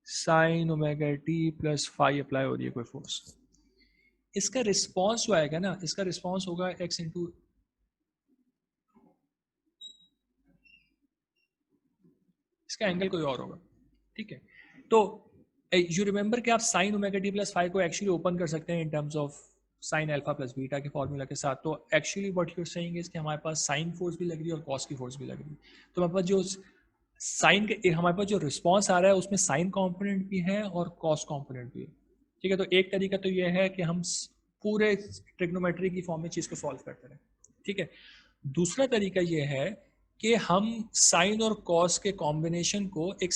B: sine omega t plus phi apply हो रही है कोई फोर्स। इसका रिस्पॉन्स जो आएगा ना, इसका रिस्पॉन्स होगा एक्स इंटू, इसका एंगल कोई और होगा। ठीक है, तो यू रिमेंबर कि आप sine omega t plus phi को एक्चुअली ओपन कर सकते हैं in terms of sine alpha plus beta के फॉर्मूला के साथ। तो actually what you are saying is कि हमारे पास साइन फोर्स भी लग रही है और कॉस की फोर्स भी लग रही है। तो हमारे पास जो साइन के हमारे पास जो रिस्पॉन्स आ रहा है उसमें साइन कॉम्पोनेंट भी है और कॉस कॉम्पोनेंट भी है। ठीक है, तो एक तरीका तो ये है कि हम पूरे ट्रिग्नोमेट्री की फॉर्म में चीज़ को सॉल्व करते रहें। ठीक है, दूसरा तरीका ये है कि हम साइन और कॉस के कॉम्बिनेशन को एक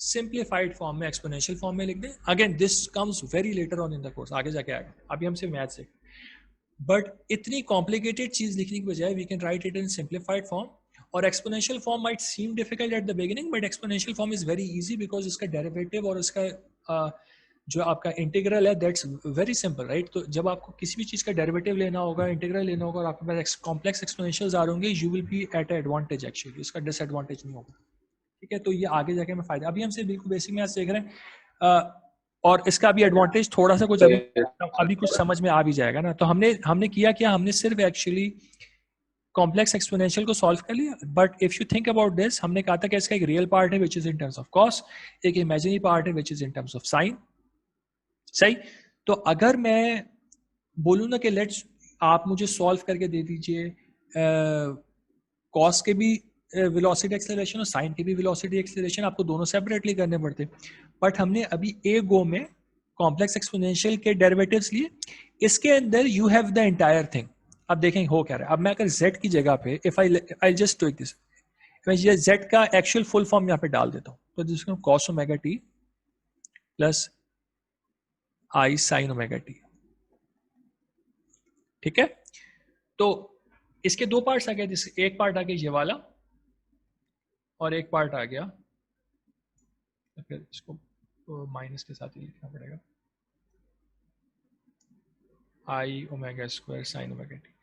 B: सिंप्लीफाइड फॉर्म में, एक्सपोनेंशियल फॉर्म में लिख दें। Again this comes very later on in the course, आगे जाके आएगा, अभी हम सिर्फ मैथ से। बट इतनी कॉम्प्लिकेटेड चीज लिखने की बजाय we can write it in simplified form, और exponential form might seem difficult at the beginning, but exponential form is very easy because इसका डेरिवेटिव और इसका जो आपका इंटीग्रल है दैट्स वेरी सिंपल, राइट। तो जब आपको किसी भी चीज़ का डेरिवेटिव लेना होगा, इंटीग्रल लेना होगा, और आपके पास कॉम्प्लेक्स एक्सपोनेंशियल्स आ होंगे, you will be at advantage actually, इसका डिसएडवांटेज नहीं होगा। ठीक है, तो ये आगे जाके हमें फायदा, अभी हमसे बिल्कुल बेसिक मैथ्स देख रहे हैं, और इसका भी एडवांटेज थोड़ा सा कुछ अभी कुछ समझ में आ भी जाएगा ना। तो हमने किया क्या, हमने सिर्फ एक्चुअली कॉम्प्लेक्स एक्सपोनेंशियल को सॉल्व कर लिया। But if you think about this, हमने कहा था कि इसका एक रियल पार्ट है which is in terms of cos, एक इमेजिनरी पार्ट है which is in terms of sign. सही, तो अगर मैं बोलूँ ना कि लेट्स आप मुझे सॉल्व करके दे दीजिए कॉस के भी वेलोसिटी एक्सेलरेशन और साइन के भी वेलोसिटी एक्सेलरेशन, आपको दोनों सेपरेटली करने पड़ते, बट हमने अभी एक गो में कॉम्प्लेक्स एक्सपोनेंशियल के डेरिवेटिव्स लिए, इसके अंदर you have the entire thing. अब देखें हो क्या रहा है। अब मैं अगर z की जगह पे if I just take this, मैं ये z का एक्चुअल फुल फॉर्म यहाँ पे डाल देता हूँ, तो जिसको cos omega t plus i sine omega t, ठीक है। तो इसके दो पार्ट्स आ गए, जिससे एक पार्ट आ गया ये वाला और एक पार्ट आ गया, फिर इसको माइनस के साथ ही लिखना पड़ेगा, i omega square sine omega t.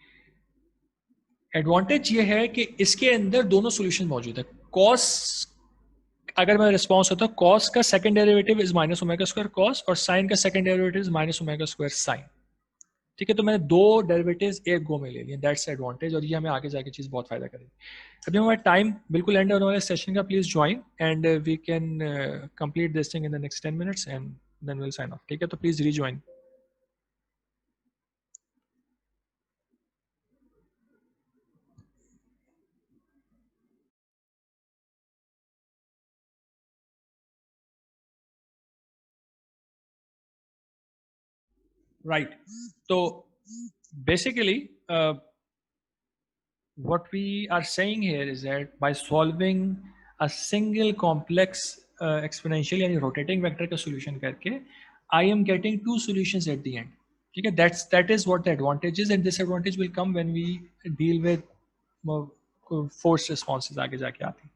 B: Advantage ये है कि इसके अंदर दोनों सॉल्यूशन मौजूद है। कॉस, अगर मैं रिस्पॉन्स होता है कॉस का second derivative is minus omega square cos और साइन का second derivative is minus omega square sign, ठीक है। तो मैंने दो डेरिवेटिव्स एक गो में ले लिए, दैट्स एडवांटेज, और ये हमें आगे जाके चीज़ बहुत फायदा करेगी। अभी हमारा टाइम बिल्कुल एंड होने वाले सेशन का, please join and we can complete this thing in the next 10 minutes and then will sign off, ठीक है। तो please rejoin. Right. So basically, what we are saying here is that by solving a single complex exponential यानी rotating vector का solution करके, I am getting two solutions at the end. ठीक है, that is what the advantage is, and this advantage will come when we deal with force responses आगे जाके आती।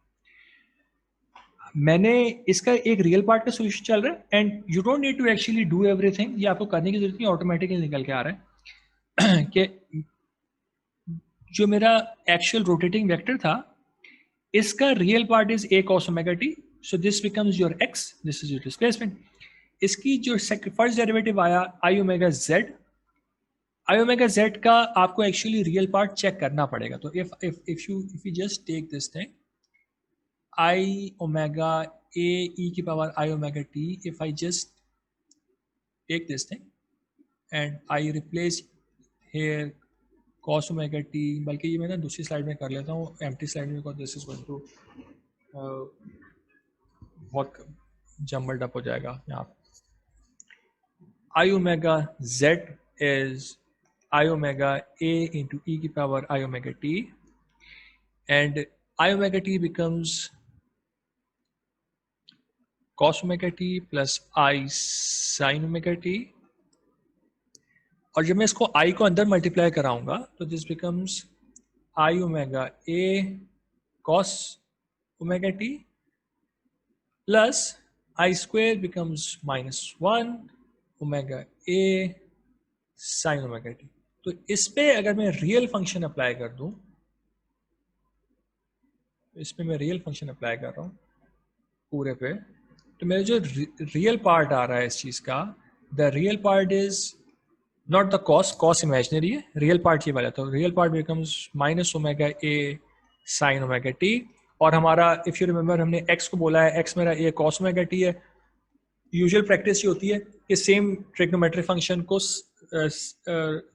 B: मैंने इसका एक रियल पार्ट का सोल्यूशन चल रहा है and you don't need to actually do everything, ये आपको करने की जरूरत नहीं, ऑटोमेटिकली निकल के आ रहा है कि जो मेरा एक्चुअल रोटेटिंग वेक्टर था इसका real part is a cos omega t, so this becomes your x, this is your displacement. इसकी जो फर्स्ट डेरिवेटिव आया i omega z, i omega z का आपको एक्चुअली रियल पार्ट चेक करना पड़ेगा। तो if you just take this thing I omega a e की power I omega t, if I just take this thing and I replace here cos omega t, बल्कि ये मैं ना दूसरी slide में कर लेता हूँ, empty स्लाइड में, दिस इज गोइंग टू बहुत जम्बल्ड अप हो जाएगा यहाँ। I omega z is I omega a into e की power I omega t, and I omega t becomes cos omega t plus i sine omega t, और जब मैं इसको i को अंदर मल्टीप्लाई कराऊंगा तो this becomes I omega a cos omega t plus I square becomes minus 1 omega a sign omega t। तो इस पे अगर मैं रियल फंक्शन अप्लाई कर दूं, इस पे मैं रियल फंक्शन अप्लाई कर रहा हूं पूरे पे, तो मेरा जो रियल पार्ट आ रहा है इस चीज़ का, the real part is not the cos imaginary है, रियल पार्ट ये वाला, तो real part becomes minus omega a sine omega t, और हमारा इफ़ यू रिमेंबर हमने x को बोला है, x मेरा a cos ओमेगा टी है। यूजुअल प्रैक्टिस ये होती है कि सेम ट्रिग्नोमेट्रिक फंक्शन को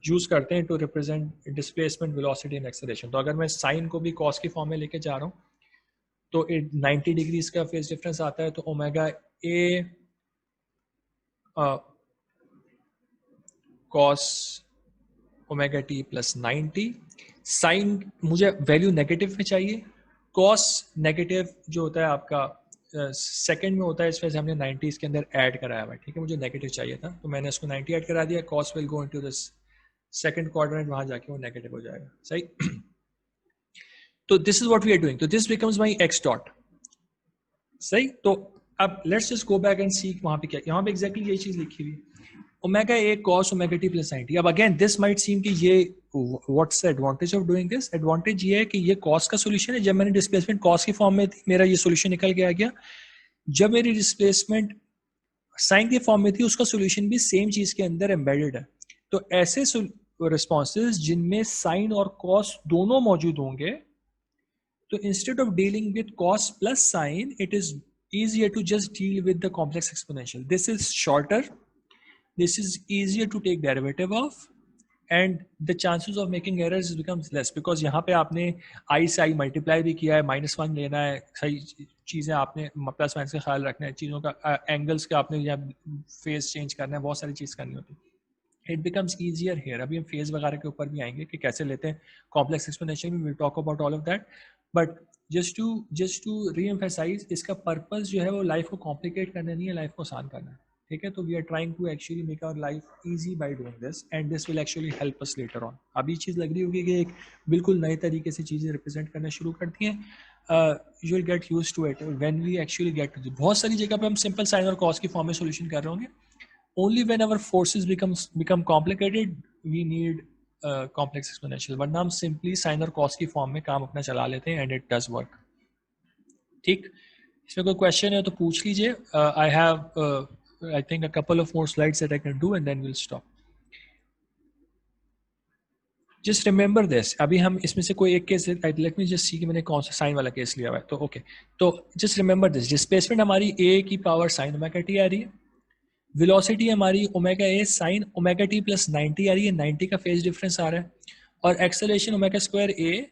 B: यूज़ करते हैं to represent displacement, velocity and acceleration. तो अगर मैं साइन को भी cos की फॉर्म में लेके जा रहा हूँ तो 90 डिग्रीज का फेज डिफरेंस आता है, तो omega a cos omega t plus 90, sine मुझे वैल्यू नेगेटिव में चाहिए, कॉस नेगेटिव जो होता है आपका सेकंड में होता है, इस वजह से हमने 90 इसके अंदर ऐड कराया हुआ है, ठीक है। मुझे नेगेटिव चाहिए था तो मैंने इसको 90 ऐड करा दिया, cos will go into this second quadrant, वहां जाके वो नेगेटिव हो जाएगा, सही। तो this is what we are doing, तो this becomes my x dot, सही। तो अब let's just go back and see वहां पे क्या, यहाँ पे एग्जैक्टली यही चीज लिखी हुई, omega A cos omega t plus 90। अब अगेन दिस माइट सीम कि ये what's the advantage of doing this, advantage ये है कि ये cos का सॉल्यूशन है, जब मैंने डिस्प्लेसमेंट cos की फॉर्म में थी मेरा ये सॉल्यूशन निकल के आ गया, जब मेरी डिस्प्लेसमेंट साइन की फॉर्म में थी उसका सॉल्यूशन भी सेम चीज के अंदर एम्बेडेड है। तो ऐसे रिस्पॉन्सेज जिनमें साइन और cos दोनों मौजूद होंगे, so instead of dealing with cos plus sine, it is easier to just deal with the complex exponential. This is shorter, this is easier to take derivative of, and the chances of making errors becomes less because यहाँ पे आपने i से i multiply भी किया है, -1 लेना है, सही चीज़ें आपने प्लस माइनस का ख्याल रखना है, चीज़ों का एंगल्स का आपने या फेस चेंज करना है, बहुत सारी चीज़ करनी होती है. It becomes easier here. अभी हम फेज वगैरह के ऊपर भी आएंगे कि कैसे लेते हैं कॉम्प्लेक्स एक्सप्लेनेशन में, will talk about all of that. But just to reemphasise, इसका पर्पस जो है वो लाइफ को कॉम्प्लिकेट करना नहीं है, लाइफ को आसान करना है. ठीक है, तो we are trying to actually make our life easy by doing this and this will actually help us later on. अभी चीज़ लग रही होगी कि एक बिल्कुल नए तरीके से चीज़ें रिप्रेजेंट करना शुरू करती हैं. You will get used to it when we actually get to. बहुत सारी जगह पे हम सिंपल साइन और कॉस की फॉर्म में सोल्यूशन कर रहे होंगे. Only when our forces become complicated, we need complex exponential. वरना हम simply sin और cos की फॉर्म में काम अपना चला लेते हैं and it does work. ठीक, इसमें कोई क्वेश्चन है तो पूछ लीजिए. I have I think a couple of more slides that I can do and then we'll stop. Just remember this. अभी हम इसमें से कोई एक case, let me just see कि मैंने कौन सा साइन वाला केस लिया हुआ है. तो ओके, तो just remember this. डिस्प्लेसमेंट हमारी a की पावर sin ओमेगा t आ रही है. वेलोसिटी हमारी omega a sine omega t plus 90 आ रही है, 90 का फेज डिफरेंस आ रहा है. और एक्सेलरेशन ओमेगा स्क्वायर ए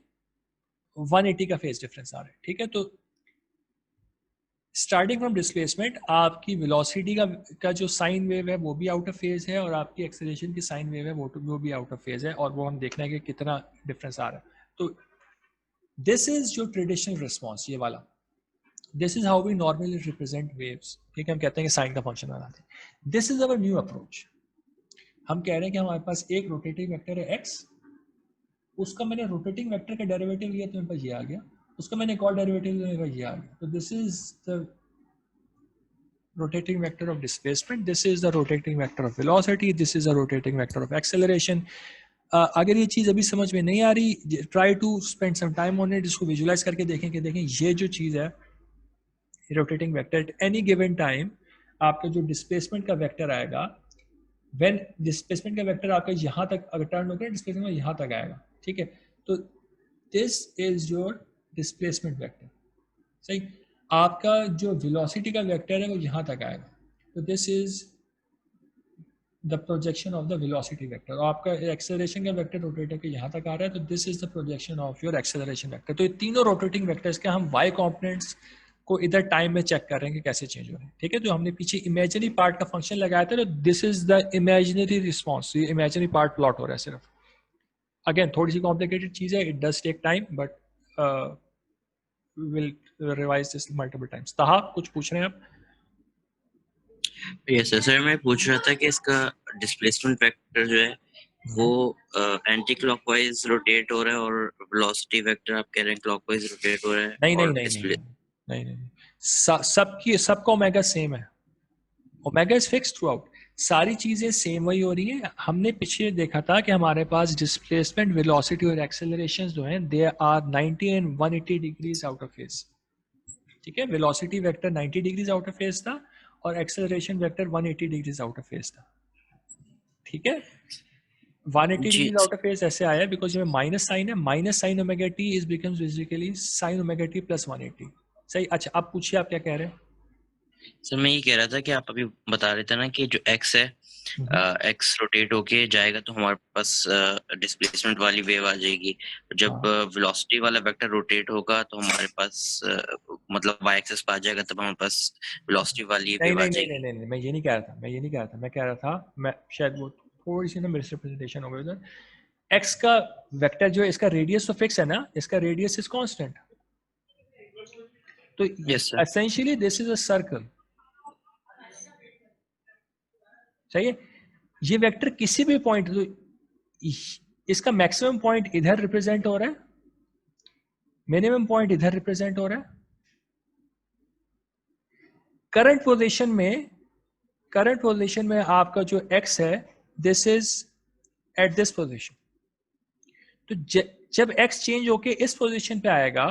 B: 180 का फेज डिफरेंस आ रहा है. ठीक है, तो स्टार्टिंग फ्रॉम डिस्प्लेसमेंट आपकी वेलोसिटी का जो साइन वेव है वो भी आउट ऑफ फेज है और आपकी एक्सेलरेशन की साइन वेव है वो भी आउट ऑफ फेज है, और वो हम देखना है कि कितना डिफरेंस आ रहा है. तो दिस इज जो ट्रेडिशनल रिस्पॉन्स, ये वाला, this is how we normally represent waves. ठीक है, हम कहते हैं कि साइन का फंक्शन बनाते हैं. This is our new approach. हम कह रहे हैं कि हमारे पास एक रोटेटिंग वेक्टर है x, उसका मैंने रोटेटिंग वेक्टर का डेरिवेटिव लिया तो मेरे पास ये आ गया, उसका मैंने एक और डेरिवेटिव लिया, मेरे पास ये आ गया. तो this is the rotating vector of displacement, this is the rotating vector of velocity, this is the rotating vector of acceleration. अगर ये चीज़ अभी समझ में नहीं आ रही, try to spend some time on it, इसको विजुलाइज करके देखें कि देखें ये जो चीज़ है rotating vector at any given time, आपका जो डिस्प्लेसमेंट का वेक्टर आएगा, व्हेन डिस्प्लेसमेंट का वेक्टर आपका यहाँ तक अगर टर्न होकर डिस्प्लेसमेंट यहाँ तक आएगा. ठीक है, तो this is your displacement vector. सही, आपका जो वेलोसिटी का वेक्टर है वो यहाँ तक आएगा, तो this is the projection of the velocity vector. और आपका एक्सेलरेशन का वेक्टर रोटेट होकर यहाँ तक आ रहा है, तो this is the projection of your acceleration vector. तो ये तीनों रोटेटिंग वेक्टर्स के हम वाई कॉम्पोनेंट्स को इधर टाइम में चेक कर रहे हैं कि कैसे चेंज हो रहे हैं. ठीक है, तो हमने पीछे इमेजिनरी पार्ट का फंक्शन लगाया था, तो this is the imaginary response. ये इमेजिनरी पार्ट प्लॉट हो रहा है सिर्फ. अगेन थोड़ी सी कॉम्प्लिकेटेड चीज है, it does take time, but will revise this multiple times. Taha कुछ पूछ रहे हैं आप?
A: यस सर, मैं पूछ रहा था कि इसका डिस्प्लेसमेंट वेक्टर जो है वो एंटी क्लॉकवाइज रोटेट हो रहा है और वेलोसिटी वेक्टर आप कह रहे हैं क्लॉकवाइज रोटेट हो रहा है.
B: नहीं, सबका ओमेगा सेम है. Omega is fixed through out, सारी चीजें सेम वही हो रही है. हमने पीछे देखा था कि हमारे पास डिस्प्लेसमेंट, वेलोसिटी और एक्सेलरेशन जो हैं they are 90 and 180 degrees out of phase. ठीक है, velocity vector 90 degrees out of phase था और acceleration vector 180 degrees out of phase था. ठीक है, 180 डिग्रीज आउट ऑफ फेज ऐसे आया बिकॉज ये माइनस साइन है, minus sign omega t is becomes basically sign omega t plus 180. सही. अच्छा, आप पूछिए, आप क्या कह रहे हैं?
A: सर मैं ये कह रहा था कि आप अभी बता रहे थे ना कि जो x है, x रोटेट होके जाएगा तो हमारे पास डिस्प्लेसमेंट वाली वेव आ जाएगी. जब वेलोसिटी वाला वेक्टर रोटेट होगा तो हमारे पास मतलब y एक्सिस पे आ जाएगा, तब हमारे पास वेलोसिटी वाली वेव आ जाएगी.
B: नहीं, मैं ये नहीं कह रहा था. मैं कह रहा था, मैं शायद वो थोड़ी सी ना मिसरिप्रेजेंटेशन हो गई उधर. x का वेक्टर जो है, इसका रेडियस तो फिक्स है ना, इसका रेडियस इज कांस्टेंट. तो essentially this is a circle. सही है, ये वेक्टर किसी भी पॉइंट, तो इसका मैक्सिमम पॉइंट इधर रिप्रेजेंट हो रहा है, मिनिमम पॉइंट इधर रिप्रेजेंट हो रहा है. करंट पोजीशन में आपका जो x है, this is at this position. तो जब x चेंज होके इस पोजीशन पे आएगा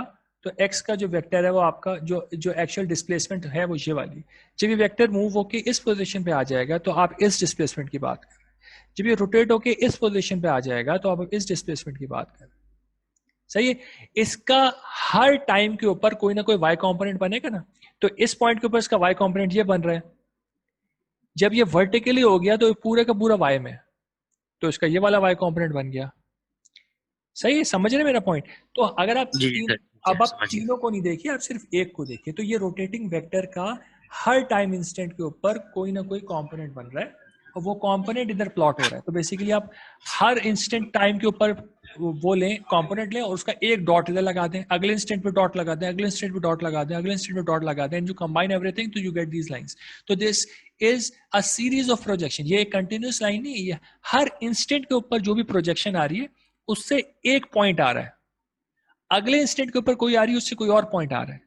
B: तो x का जो वेक्टर है वो आपका जो एक्चुअल डिस्प्लेसमेंट है वो ये वाली. जब ये वेक्टर मूव होके इस पोजीशन पे आ जाएगा तो आप इस डिस्प्लेसमेंट की बात कर रहे हैं. जब ये रोटेट होके इस पोजीशन पे आ जाएगा तो आप इस डिस्प्लेसमेंट की बात कर रहे हैं. सही है, इसका हर टाइम के ऊपर कोई ना कोई y कंपोनेंट बनेगा ना. तो इस पॉइंट के ऊपर इसका y कंपोनेंट ये बन रहा है. जब ये वर्टिकली हो गया तो पूरे का पूरा y में, तो इसका ये वाला y कॉम्पोनेंट बन गया। सही है, समझ रहे मेरा पॉइंट? तो अगर आप
A: जी जी सर,
B: अब आप
A: समझ गया।
B: तीनों को नहीं देखिए, आप सिर्फ एक को देखिए, तो ये रोटेटिंग वेक्टर का हर टाइम इंस्टेंट के ऊपर कोई ना कोई कंपोनेंट बन रहा है और वो कंपोनेंट इधर प्लॉट हो रहा है। तो बेसिकली आप हर इंस्टेंट टाइम के ऊपर वो लें, कंपोनेंट लें और उसका एक डॉट इधर लगा दें, अगले इंस्टेंट पे डॉट लगा दें, अगले इंस्टेंट पे डॉट लगा दें, अगले इंस्टेंट पे डॉट लगा दें, एंड यू कंबाइन एवरीथिंग तो यू गेट दीज लाइंस। तो this is a series of projection. ये एक कंटिन्यूस लाइन नहीं, ये हर इंस्टेंट के ऊपर जो भी प्रोजेक्शन आ रही है उससे एक पॉइंट आ रहा है, अगले इंस्टेंट के ऊपर कोई आ रही है उससे कोई और पॉइंट आ रहा है,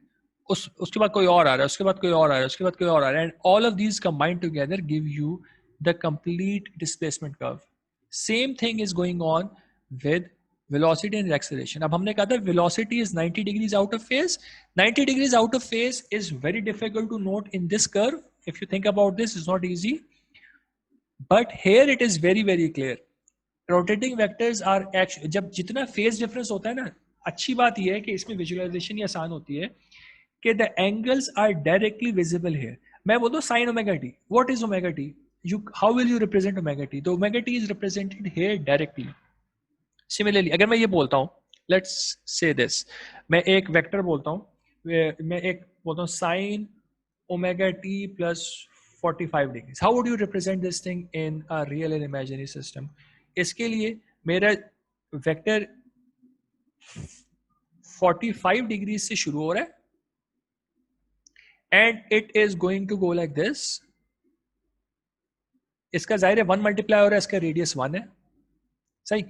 B: उसके बाद कोई और आ रहा है, उसके बाद कोई और आ रहा है, उसके बाद कोई और आ रहा है, and all of these combined together give you the complete displacement curve. Same thing is going on with velocity and acceleration. अब हमने कहा था velocity is 90 degrees out of phase. 90 degrees out of phase is very difficult to note in this curve. If you think about this, it's not easy, but here it is very very clear. Rotating vectors are action, जब जितना phase difference होता है ना, अच्छी बात यह है कि इसमें विजुअलाइजेशन ये आसान होती है कि the angles are directly visible here. मैं बोलता हूँ sine omega t, what is omega t, you how will you represent omega t? The omega t is represented here directly. Similarly अगर मैं ये बोलता हूँ, लेट्स से दिस, मैं एक वेक्टर बोलता हूँ, मैं एक बोलता हूँ sine omega t plus 45 degree, how would you represent this thing in a real and imaginary system? इसके लिए मेरा वेक्टर 45 डिग्री से शुरू हो रहा है and it is going to go like this. इसका जाहिर है 1 मल्टीप्लाई हो रहा है, इसका रेडियस 1 है, सही।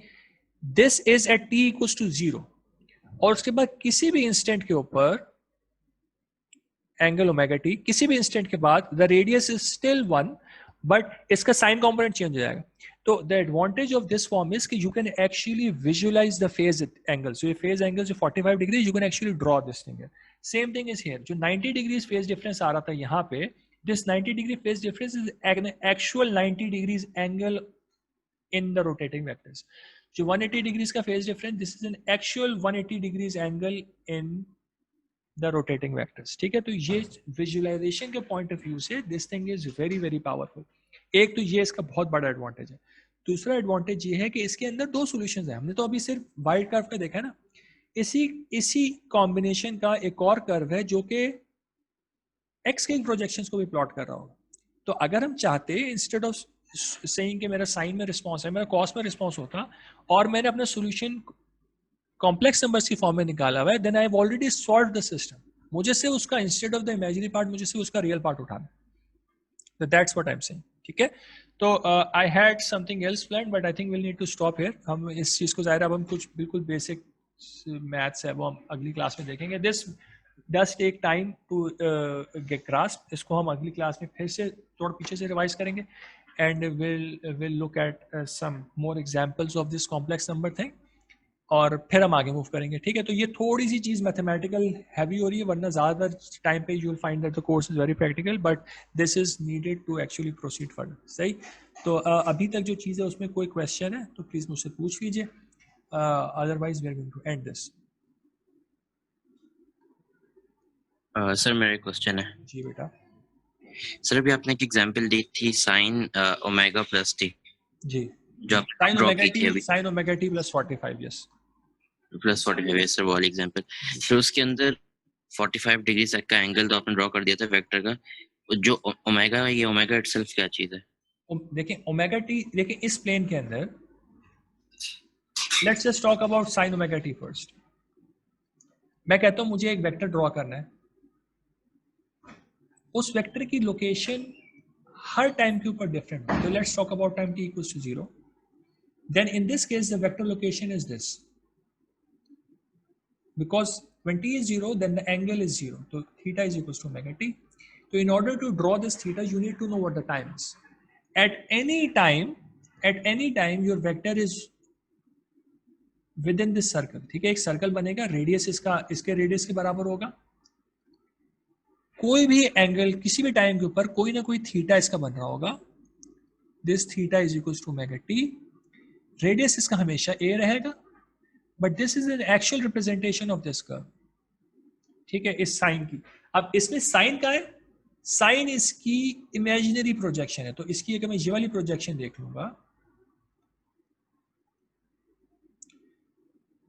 B: This is at t equals to 0 और उसके बाद किसी भी इंस्टेंट के ऊपर एंगल ओमेगा टी, किसी भी इंस्टेंट के बाद the radius is still 1 but इसका साइन कंपोनेंट चेंज हो जाएगा। तो the advantage of this form is कि you can actually visualize the phase angle. So ये फेज एंगल जो 45 degree, you can actually draw this thing. Same thing is here, जो 90 degrees phase difference आ रहा था यहाँ पे, this 90 degree phase difference is an actual 90 degrees angle in the rotating vectors. जो 180 degrees का phase difference, this is an actual 180 degrees angle in the rotating vectors. ठीक है, तो ये विजुअलाइजेशन के पॉइंट ऑफ व्यू से this thing is very very powerful. एक तो ये इसका बहुत बड़ा एडवांटेज है। दूसरा एडवांटेज ये है कि इसके अंदर दो सॉल्यूशंस हैं। हमने तो अभी सिर्फ वाइड कर्व का देखा है ना, इसी कॉम्बिनेशन का एक और कर्व है जो कि एक्स के प्रोजेक्शंस को भी प्लॉट कर रहा होगा। तो अगर हम चाहते, इंस्टेड ऑफ सेइंग कि मेरा साइन में रिस्पॉन्स है, मेरा कॉस में रिस्पॉन्स होता और मैंने अपना सॉल्यूशन कॉम्प्लेक्स नंबर्स की फॉर्म में निकाला हुआ है, then I have already solved the system. मुझे से उसका, instead of the imaginary part, मुझे से उसका रियल पार्ट उठाना। तो that's what I am saying. ठीक है, तो I had something else plan but I think will need to stop here. हम इस चीज़ को ज़ाहिर, अब हम कुछ बिल्कुल बेसिक मैथ्स है वो हम अगली क्लास में देखेंगे। This does take time to get grasp. इसको हम अगली क्लास में फिर से थोड़ा पीछे से रिवाइज करेंगे and will look at some more examples of this complex number thing और फिर हम आगे मूव करेंगे। ठीक है, तो ये थोड़ी सी चीज़ मैथमेटिकल हैवी हो रही है, वरना ज़्यादातर टाइम पे you will find that the course is very practical, but this is needed to actually proceed further. सही, तो अभी तक जो चीज़ है उसमें कोई क्वेश्चन है तो प्लीज़ मुझसे पूछ लीजिए, otherwise we are going to end this.
A: Sir मेरा क्वेश्चन है।
B: जी बेटा।
A: सर अभी आपने एक एग्जांपल दी थी साइन ओमेगा प्लस टी,
B: जी,
A: जो आपने ड्रॉ की थी अभी,
B: sign omega t plus 45, yes
A: plus 45 sir, वो वाली एग्जांपल। तो उसके अंदर 45 डिग्री तक का एंगल तो आपने ड्रॉ कर दिया था वेक्टर का, जो ओमेगा है, ये ओमेगा इटसेल्फ क्या चीज है?
B: देखिए ओमेगा टी, देखिए इस प्लेन के अंदर, let's just talk about sign omega T first. मैं कहता हूं मुझे एक वेक्टर ड्रॉ करना है, उस वेक्टर की लोकेशन हर टाइम के ऊपर डिफरेंट है। तो let's talk about time t equals to 0, then in this case the vector location is this, because when t is 0 then the angle is 0, so theta is equals to omega t. So in order to draw this theta you need to know what the time is. At any time your vector is within this circle. ठीक है, एक circle बनेगा, radius इसका इसके radius के बराबर होगा, कोई भी एंगल किसी भी टाइम के ऊपर कोई ना कोई थीटा इसका बन रहा होगा, this theta is equals to omega t. Radius इसका हमेशा a रहेगा, but this is an actual representation of this curve. ठीक है, इस साइन की। अब इसमें साइन का है, साइन इसकी इमेजिनरी प्रोजेक्शन है, तो इसकी अगर मैं ये वाली प्रोजेक्शन देख लूंगा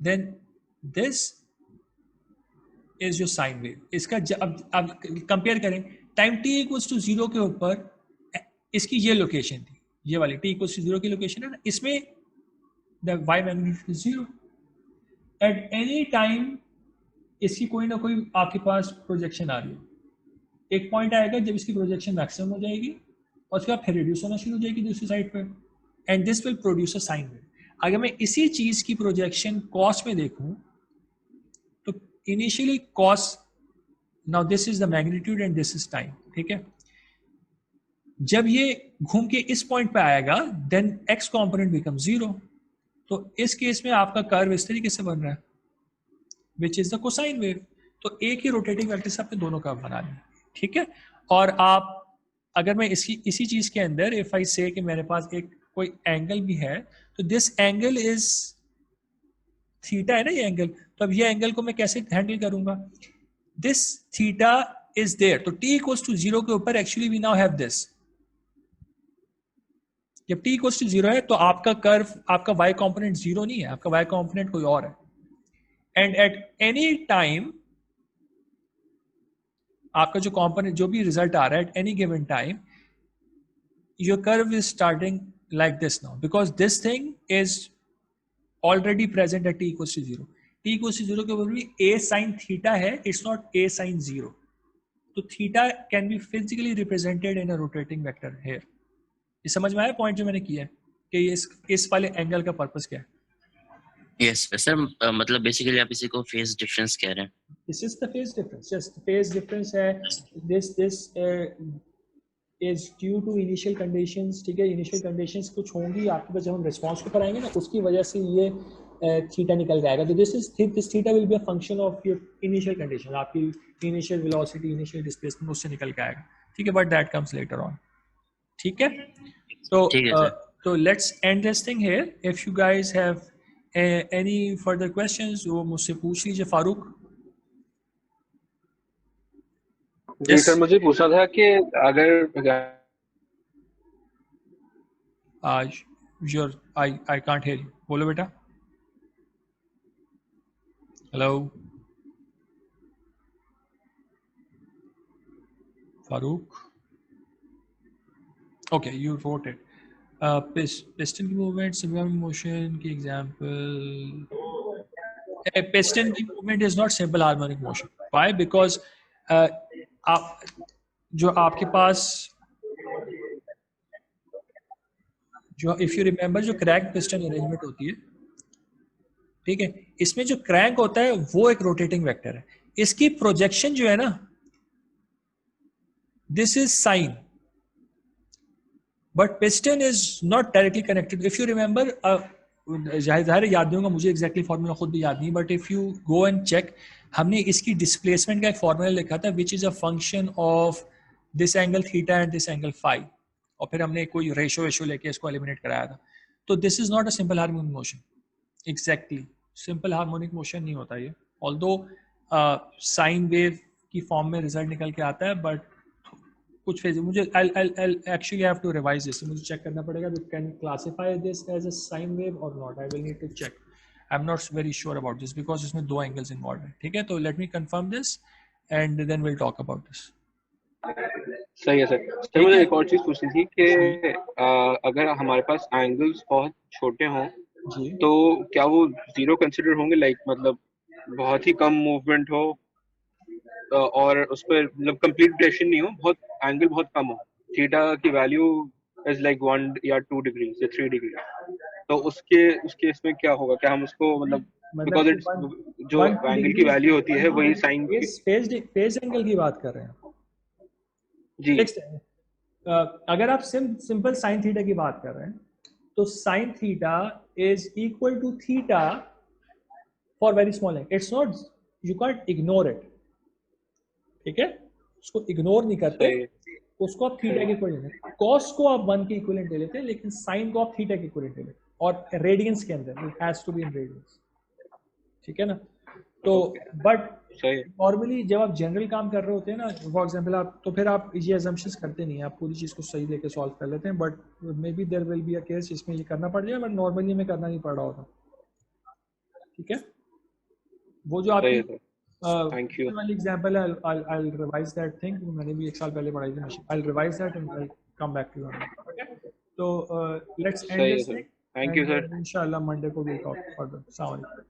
B: then this is your sine wave. इसका अब कंपेयर करें, टाइम t इक्वल्स टू 0 के ऊपर इसकी ये लोकेशन थी, ये वाली t इक्वल्स टू 0 की लोकेशन है ना, इसमें the y magnitude is 0। Eight any time इसकी कोई ना कोई आपके पास प्रोजेक्शन आ रही है, एक पॉइंट आएगा जब इसकी प्रोजेक्शन मैक्सिमम हो जाएगी और उसके बाद फिर रिड्यूस होना शुरू हो जाएगी दूसरी साइड पर, and this will produce a sine wave. अगर मैं इसी चीज की प्रोजेक्शन कॉस में देखूं तो initially cos, now this is the magnitude and this is time, ठीक है। जब ये घूम के इस पॉइंट पे आएगा देन एक्स कॉम्पोनेंट बिकम 0। तो इस केस में आपका कर्व इस तरीके से बन रहा है which is the cosine wave. तो एक ही रोटेटिंग वेक्टर से आपने दोनों कर्व बना लिए, ठीक है। और आप अगर मैं इसी चीज के अंदर इफ आई से कि मेरे पास एक कोई एंगल भी है तो दिस एंगल इज थीटा है ना, ये एंगल, तो अब ये एंगल को मैं कैसे हैंडल करूंगा, दिस थीटा इज देयर, तो t इक्वल्स टू 0 के ऊपर actually we now have this. जब t इक्वल्स टू 0 है तो आपका कर्व, आपका y कंपोनेंट 0 नहीं है, आपका y कंपोनेंट कोई और है। एंड एट एनी टाइम आपका जो कंपोनेंट, जो भी रिजल्ट आ रहा है at any given time, your curve is starting like this now because this thing is already present at t equals to 0। t equals to 0 के ऊपर भी a sin थीटा है, इट्स नॉट a sin 0। तो theta can be physically represented in a rotating vector here. ये समझ में आया point जो मैंने किया है कि इस वाले एंगल का पर्पस क्या है?
A: यस सर, मतलब बेसिकली आप इसी को फेज डिफरेंस कह रहे हैं।
B: This is the phase difference. Just the phase difference है, this is due to initial conditions, ठीक है। initial conditions कुछ होंगी आपके पास, जब हम response को कराएंगे ना उसकी वजह से ये थीटा निकल जाएगा। तो this theta will be a function of your initial condition, आपकी initial velocity, initial displacement उससे निकल के आएगा, ठीक है। but that comes later on, ठीक है। तो
A: ठीक है सर।
B: तो let's end this thing here. If you guys have any further questions वो मुझसे पूछ लीजिए। फारूक?
C: जी सर, मुझे पूछना था कि अगर
B: I can't hear you. बोलो बेटा। Hello Farooq? Okay, you wrote it. Piston की मूवमेंट, सिमिलर मोशन की एग्जांपल। पिस्टन की movement is not simple harmonic motion. Why? Because आप जो आपके पास जो इफ यू रिमेंबर जो क्रैंक पिस्टन अरेंजमेंट होती है, ठीक है, इसमें जो क्रैंक होता है वो एक रोटेटिंग वेक्टर है। इसकी प्रोजेक्शन जो है ना, this is sine, but piston is not directly connected. If you remember, जाहिर याद नहीं होगा मुझे एग्जैक्टली फार्मूला खुद भी याद नहीं, but if you go and check, हमने इसकी डिस्प्लेसमेंट का एक फार्मूला लिखा था which is a function of this angle theta and this angle phi, और फिर हमने कोई रेशो लेके इसको एलिमिनेट कराया था। तो this is not a simple harmonic motion. Exactly simple harmonic motion नहीं होता ये, ऑल्दो साइन वेव की फॉर्म में रिजल्ट निकल के आता है, बट कुछ फेज मुझे actually have to revise this, मुझे चेक करना पड़ेगा can classify this as a sine wave और not. I will need to check, I am not very sure about this because इसमें दो एंगल्स इन्वॉल्व है, ठीक है। तो let me confirm this and then will talk about this.
C: सही है sir. Sir मुझे एक और चीज पूछनी थी कि अगर हमारे पास एंगल्स बहुत छोटे हों तो क्या वो जीरो कंसिडर होंगे, लाइक मतलब बहुत ही कम मूवमेंट हो और उस पर मतलब कंप्लीट रोटेशन नहीं हो, बहुत एंगल बहुत कम हो, थीटा की वैल्यू इज लाइक 1 या 2 डिग्री से 3 डिग्री, तो उसके इसमें क्या होगा? क्या हम उसको मतलब बिकॉज इट्स जो एंगल की वैल्यू होती है वही साइन
B: फेज एंगल की बात कर रहे हैं
C: जी।
B: अगर आप सिंपल साइन थीटा की बात कर रहे हैं तो sine theta is equal to theta for very small angle. It's not, you can't ignore it, ठीक है। उसको इग्नोर नहीं करते, उसको आप थीटा के इक्वल लेते हैं। कॉस को आप 1 के इक्विवेलेंट ले लेते हैं, लेकिन साइन को आप थीटा के इक्विवेलेंट ले लेते हैं, और रेडियंस के अंदर it has to be in radians, ठीक है ना। तो बट नॉर्मली जब आप जनरल काम कर रहे होते हैं ना, फॉर एग्जांपल आप, तो फिर आप ये अजम्पशंस करते नहीं हैं, आप पूरी चीज़ को सही लेके सॉल्व कर लेते हैं, but may be there will be a case जिसमें ये करना पड़ जाए, बट नॉर्मली हमें करना नहीं पड़ रहा होता। ठीक है, वो जो
C: सही है
B: आपकी
C: सर, थैंक यू।
B: वाली एग्जांपल है, I'll revise that thing, मैंने भी एक साल पहले पढ़ाई थी machine, I'll revise that and I'll come back to you on it. Okay, तो let's end
C: सही है
B: this
C: sir,
B: thing
C: thank you
B: and
C: sir.
B: inshallah Monday को we'll talk further. Assalamu alaikum.